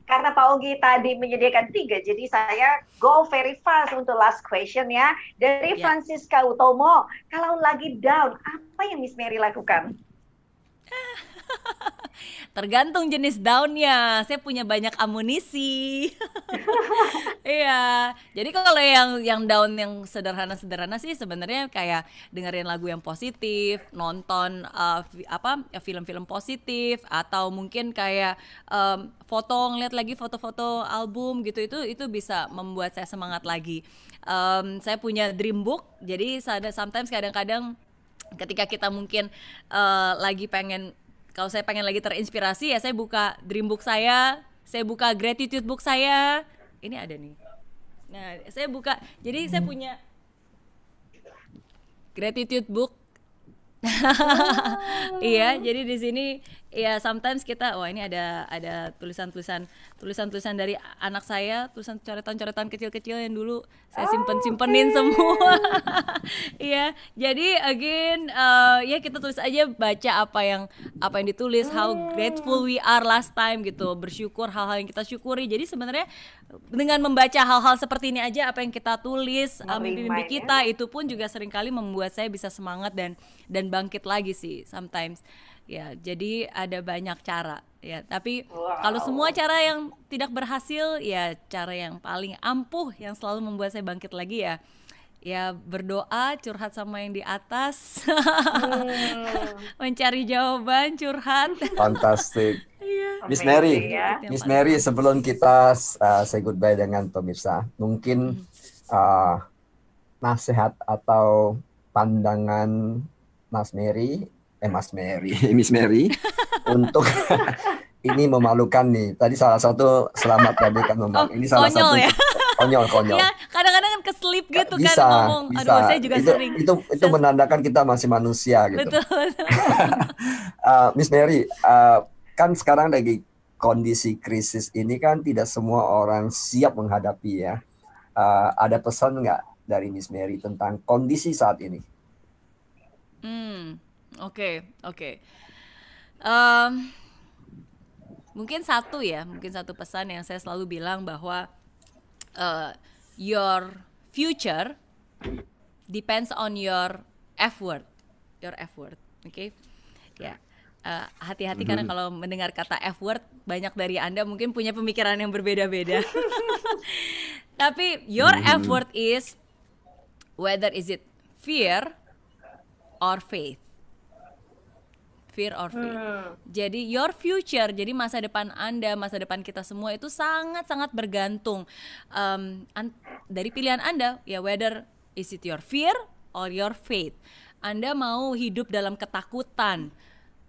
Karena Pak Ogi tadi menyediakan 3, jadi saya go very fast untuk last question ya. Dari Francisca Utomo, kalau lagi down, apa yang Miss Mary lakukan? Tergantung jenis daunnya. Saya punya banyak amunisi. Iya. Jadi kalau yang daun yang sederhana sih sebenarnya kayak dengerin lagu yang positif, nonton film-film positif, atau mungkin kayak ngeliat lagi foto-foto album gitu. Itu bisa membuat saya semangat lagi. Saya punya dream book. Jadi sometimes kadang-kadang ketika kita mungkin kalau saya pengen lagi terinspirasi, ya saya buka dream book saya buka gratitude book saya. Ini ada nih. Nah, saya buka. Jadi saya punya gratitude book. Iya, jadi di sini ya sometimes kita ini ada tulisan-tulisan dari anak saya, tulisan coretan-coretan kecil-kecil yang dulu saya simpenin semua. Iya, jadi again ya kita tulis aja, baca apa yang ditulis, how grateful we are last time gitu, bersyukur hal-hal yang kita syukuri. Jadi sebenarnya dengan membaca hal-hal seperti ini aja, apa yang kita tulis, mimpi-mimpi kita, itu pun juga seringkali membuat saya bisa semangat dan bangkit lagi sih sometimes. Ya, jadi ada banyak cara ya, tapi kalau semua cara yang tidak berhasil, ya cara yang paling ampuh yang selalu membuat saya bangkit lagi ya berdoa, curhat sama yang di atas. Mencari jawaban, curhat. Fantastic. Miss Mary, sebelum kita say goodbye dengan pemirsa, mungkin nasihat atau pandangan Miss Mary untuk ini memalukan nih. Tadi salah satu selamat tadi kan ngomong. Ini salah satu ya? Konyol. Ya, kadang-kadang kan keselip gitu kan ngomong. Aduh, saya juga sering. Itu menandakan kita masih manusia gitu. Betul. Miss Mary, kan sekarang lagi kondisi krisis ini kan tidak semua orang siap menghadapi ya. Ada pesan nggak dari Miss Mary tentang kondisi saat ini? Oke. Mungkin satu pesan yang saya selalu bilang bahwa your future depends on your effort. Oke? Ya. Hati-hati karena kalau mendengar kata effort, banyak dari Anda mungkin punya pemikiran yang berbeda-beda. Tapi your effort is whether is it fear or faith. Jadi your future, jadi masa depan Anda, masa depan kita semua itu sangat-sangat bergantung dari pilihan Anda, ya whether is it your fear or your faith. Anda mau hidup dalam ketakutan,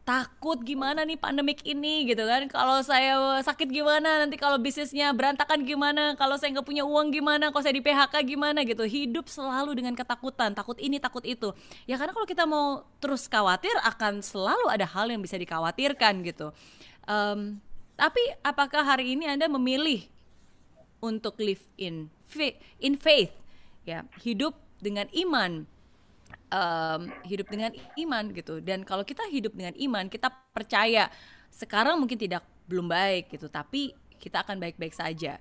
takut gimana nih pandemik ini gitu kan, kalau saya sakit gimana, nanti kalau bisnisnya berantakan gimana, kalau saya nggak punya uang gimana, kalau saya di PHK gimana gitu. Hidup selalu dengan ketakutan, takut ini takut itu ya, karena kalau kita mau terus khawatir akan selalu ada hal yang bisa dikhawatirkan gitu. Tapi apakah hari ini Anda memilih untuk live in faith, ya, hidup dengan iman, hidup dengan iman gitu. Dan kalau kita hidup dengan iman, kita percaya sekarang mungkin belum baik gitu, tapi kita akan baik-baik saja.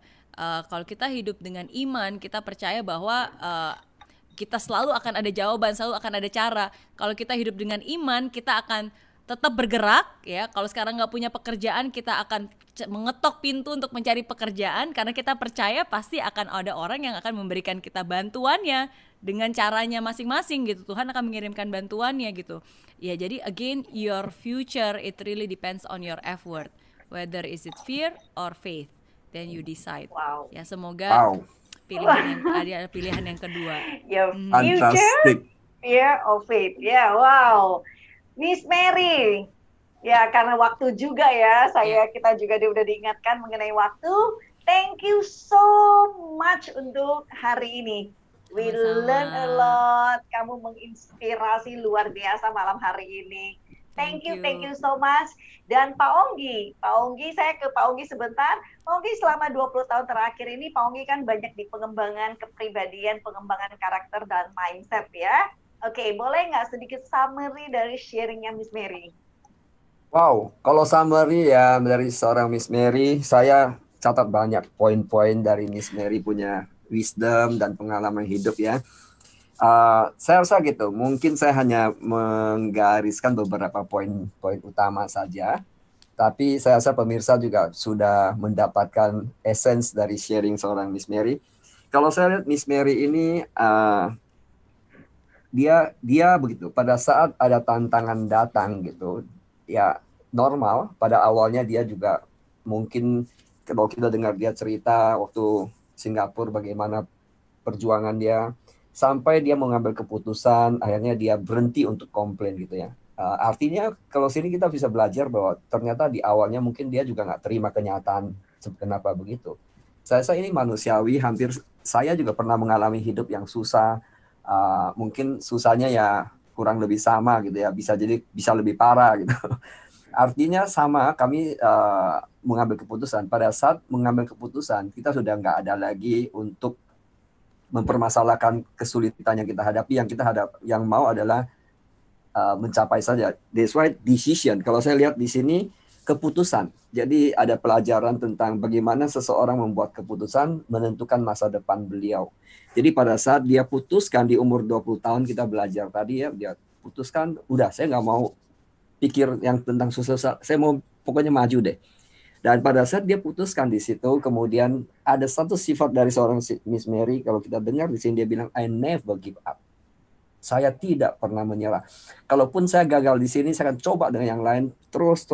Kalau kita hidup dengan iman, kita percaya bahwa kita selalu akan ada jawaban, selalu akan ada cara. Kalau kita hidup dengan iman, kita akan tetap bergerak ya. Kalau sekarang nggak punya pekerjaan, kita akan mengetok pintu untuk mencari pekerjaan, karena kita percaya pasti akan ada orang yang akan memberikan kita bantuannya dengan caranya masing-masing gitu. Tuhan akan mengirimkan bantuannya gitu. Ya, jadi again, your future it really depends on your effort. Whether is it fear or faith, then you decide. Wow. Ya, semoga ada pilihan yang kedua. Your future, fear or faith. Ya, wow. Miss Mary, ya karena waktu juga ya, kita juga udah diingatkan mengenai waktu. Thank you so much untuk hari ini. We learn a lot. Kamu menginspirasi luar biasa malam hari ini. Thank you so much. Dan Pak Onggi, saya ke Pak Onggi sebentar. Pak Onggi, selama 20 tahun terakhir ini, Pak Onggi kan banyak di pengembangan kepribadian, pengembangan karakter dan mindset ya. Oke, boleh nggak sedikit summary dari sharingnya Miss Mary? Wow, kalau summary ya dari seorang Miss Mary, saya catat banyak poin-poin dari Miss Mary punya wisdom dan pengalaman hidup ya. Saya rasa gitu, mungkin saya hanya menggariskan beberapa poin-poin utama saja, tapi saya rasa pemirsa juga sudah mendapatkan essence dari sharing seorang Miss Mary. Kalau saya lihat Miss Mary ini, dia begitu, pada saat ada tantangan datang gitu, ya normal, pada awalnya dia juga mungkin kalau kita dengar dia cerita waktu Singapura bagaimana perjuangan dia, sampai dia mengambil keputusan, akhirnya dia berhenti untuk komplain gitu ya. Artinya kalau sini kita bisa belajar bahwa ternyata di awalnya mungkin dia juga nggak terima kenyataan kenapa begitu. Saya rasa ini manusiawi, hampir saya juga pernah mengalami hidup yang susah, mungkin susahnya ya kurang lebih sama gitu ya, bisa lebih parah gitu. Artinya sama, kami mengambil keputusan. Pada saat mengambil keputusan, kita sudah nggak ada lagi untuk mempermasalahkan kesulitan yang kita hadapi. Yang mau adalah mencapai saja. That's why decision. Kalau saya lihat di sini, keputusan. Jadi ada pelajaran tentang bagaimana seseorang membuat keputusan menentukan masa depan beliau. Jadi pada saat dia putuskan di umur 20 tahun, kita belajar tadi ya, dia putuskan, udah saya nggak mau pikir yang tentang susah, saya mau pokoknya maju deh. Dan pada saat dia putuskan di situ, kemudian ada satu sifat dari seorang Miss Mary, kalau kita dengar di sini dia bilang, I never give up. Saya tidak pernah menyerah. Kalaupun saya gagal di sini, saya akan coba dengan yang lain, terus.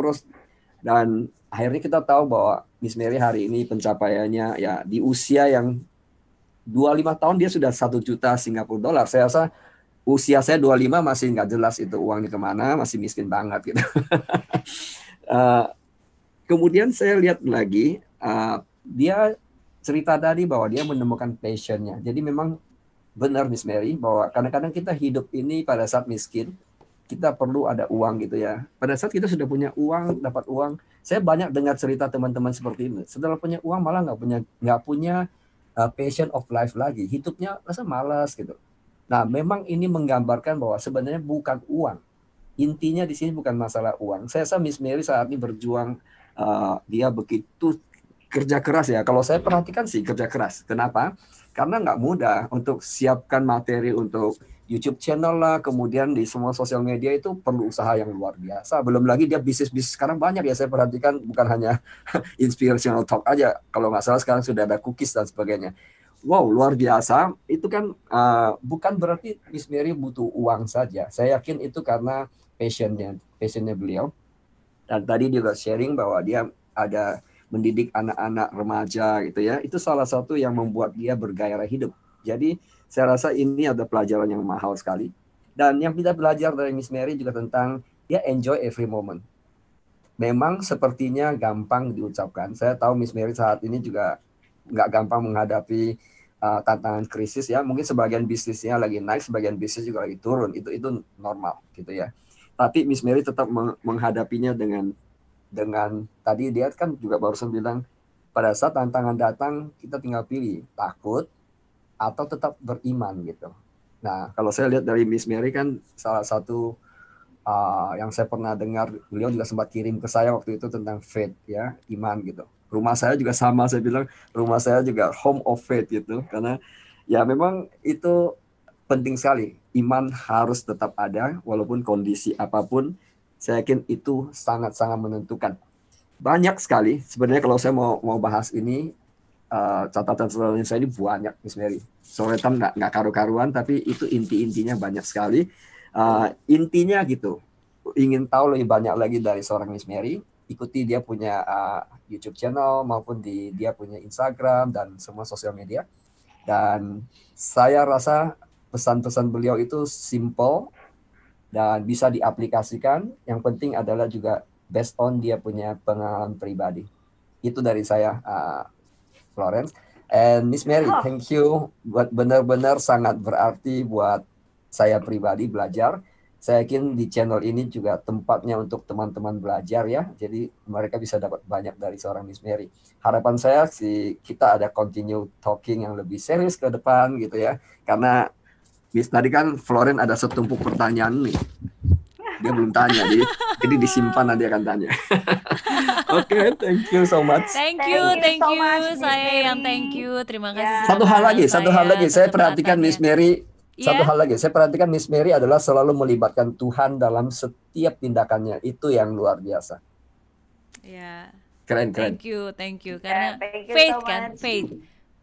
Dan akhirnya kita tahu bahwa Miss Mary hari ini pencapaiannya ya di usia yang 25 tahun dia sudah 1 juta Singapura dolar. Saya rasa usia saya 25 masih nggak jelas itu uangnya kemana, masih miskin banget gitu. Kemudian saya lihat lagi, dia cerita tadi bahwa dia menemukan passionnya. Jadi memang benar Miss Mary bahwa kadang-kadang kita hidup ini pada saat miskin, kita perlu ada uang gitu ya. Pada saat kita sudah punya uang, dapat uang, saya banyak dengar cerita teman-teman seperti ini. Setelah punya uang malah nggak punya passion of life lagi. Hidupnya rasa malas gitu. Nah, memang ini menggambarkan bahwa sebenarnya bukan uang. Intinya di sini bukan masalah uang. Saya rasa Miss Mary saat ini berjuang. Dia begitu kerja keras ya. Kalau saya perhatikan sih kerja keras. Kenapa? Karena nggak mudah untuk siapkan materi untuk YouTube channel lah, kemudian di semua sosial media itu perlu usaha yang luar biasa. Belum lagi dia bisnis sekarang banyak ya, saya perhatikan bukan hanya inspirational talk aja. Kalau nggak salah sekarang sudah ada cookies dan sebagainya. Wow, luar biasa. Itu kan bukan berarti Miss Mary butuh uang saja. Saya yakin itu karena passionnya beliau. Dan tadi dia juga sharing bahwa dia ada mendidik anak-anak remaja gitu ya. Itu salah satu yang membuat dia bergairah hidup. Jadi saya rasa ini ada pelajaran yang mahal sekali. Dan yang kita belajar dari Miss Mary juga tentang dia enjoy every moment. Memang sepertinya gampang diucapkan. Saya tahu Miss Mary saat ini juga nggak gampang menghadapi tantangan krisis ya. Mungkin sebagian bisnisnya lagi naik, sebagian bisnis juga lagi turun. Itu normal gitu ya. Tapi Miss Mary tetap menghadapinya dengan tadi dia kan juga barusan bilang pada saat tantangan datang kita tinggal pilih takut atau tetap beriman gitu. Nah kalau saya lihat dari Miss Mary kan salah satu yang saya pernah dengar, beliau juga sempat kirim ke saya waktu itu tentang faith ya, iman gitu. Rumah saya juga sama, saya bilang rumah saya juga home of faith gitu, karena ya memang itu penting sekali, iman harus tetap ada walaupun kondisi apapun. Saya yakin itu sangat-sangat menentukan. Banyak sekali sebenarnya kalau saya mau bahas ini, catatan saya ini banyak Miss Mary. Soretan nggak karu-karuan, tapi itu intinya banyak sekali. Intinya gitu, ingin tahu lebih banyak lagi dari seorang Miss Mary, ikuti dia punya YouTube channel maupun dia punya Instagram dan semua sosial media. Dan saya rasa pesan-pesan beliau itu simple dan bisa diaplikasikan. Yang penting adalah juga based on dia punya pengalaman pribadi. Itu dari saya, Florence. And Miss Mary, thank you. Benar-benar sangat berarti buat saya pribadi belajar. Saya yakin di channel ini juga tempatnya untuk teman-teman belajar ya. Jadi mereka bisa dapat banyak dari seorang Miss Mary. Harapan saya kita ada continue talking yang lebih serius ke depan gitu ya. Karena tadi kan Florence ada setumpuk pertanyaan nih. Dia belum tanya, jadi disimpan nanti akan tanya. Oke, thank you so much. Thank you. Saya yang thank you. Terima kasih. Satu hal lagi, saya perhatikan Miss Mary. Satu hal lagi, saya perhatikan Miss Mary adalah selalu melibatkan Tuhan dalam setiap tindakannya. Itu yang luar biasa. Ya. Keren. Thank you. Karena faith kan, faith.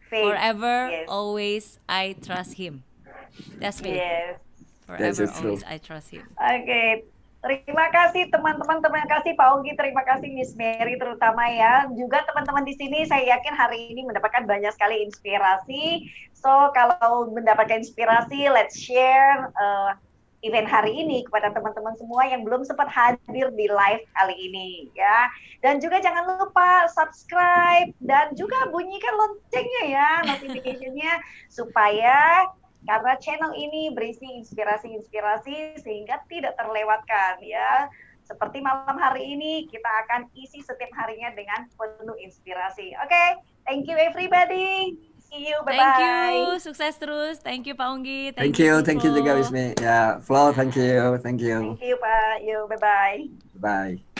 Forever, always, I trust Him. That's faith. Yes. Forever, always, I trust Him. Oke. Terima kasih teman-teman, terima kasih Pak Onggi, terima kasih Miss Mary terutama ya. Juga teman-teman di sini saya yakin hari ini mendapatkan banyak sekali inspirasi. So kalau mendapatkan inspirasi, let's share event hari ini kepada teman-teman semua yang belum sempat hadir di live kali ini ya. Dan juga jangan lupa subscribe dan juga bunyikan loncengnya ya, notification-nya, supaya karena channel ini berisi inspirasi-inspirasi sehingga tidak terlewatkan ya. Seperti malam hari ini kita akan isi setiap harinya dengan penuh inspirasi. Oke, thank you everybody. See you, bye-bye. Thank you, sukses terus. Thank you Pak Onggi. Thank you juga Miss Mary. Ya, Flo, thank you. Thank you Pak. Yo, bye-bye. Bye.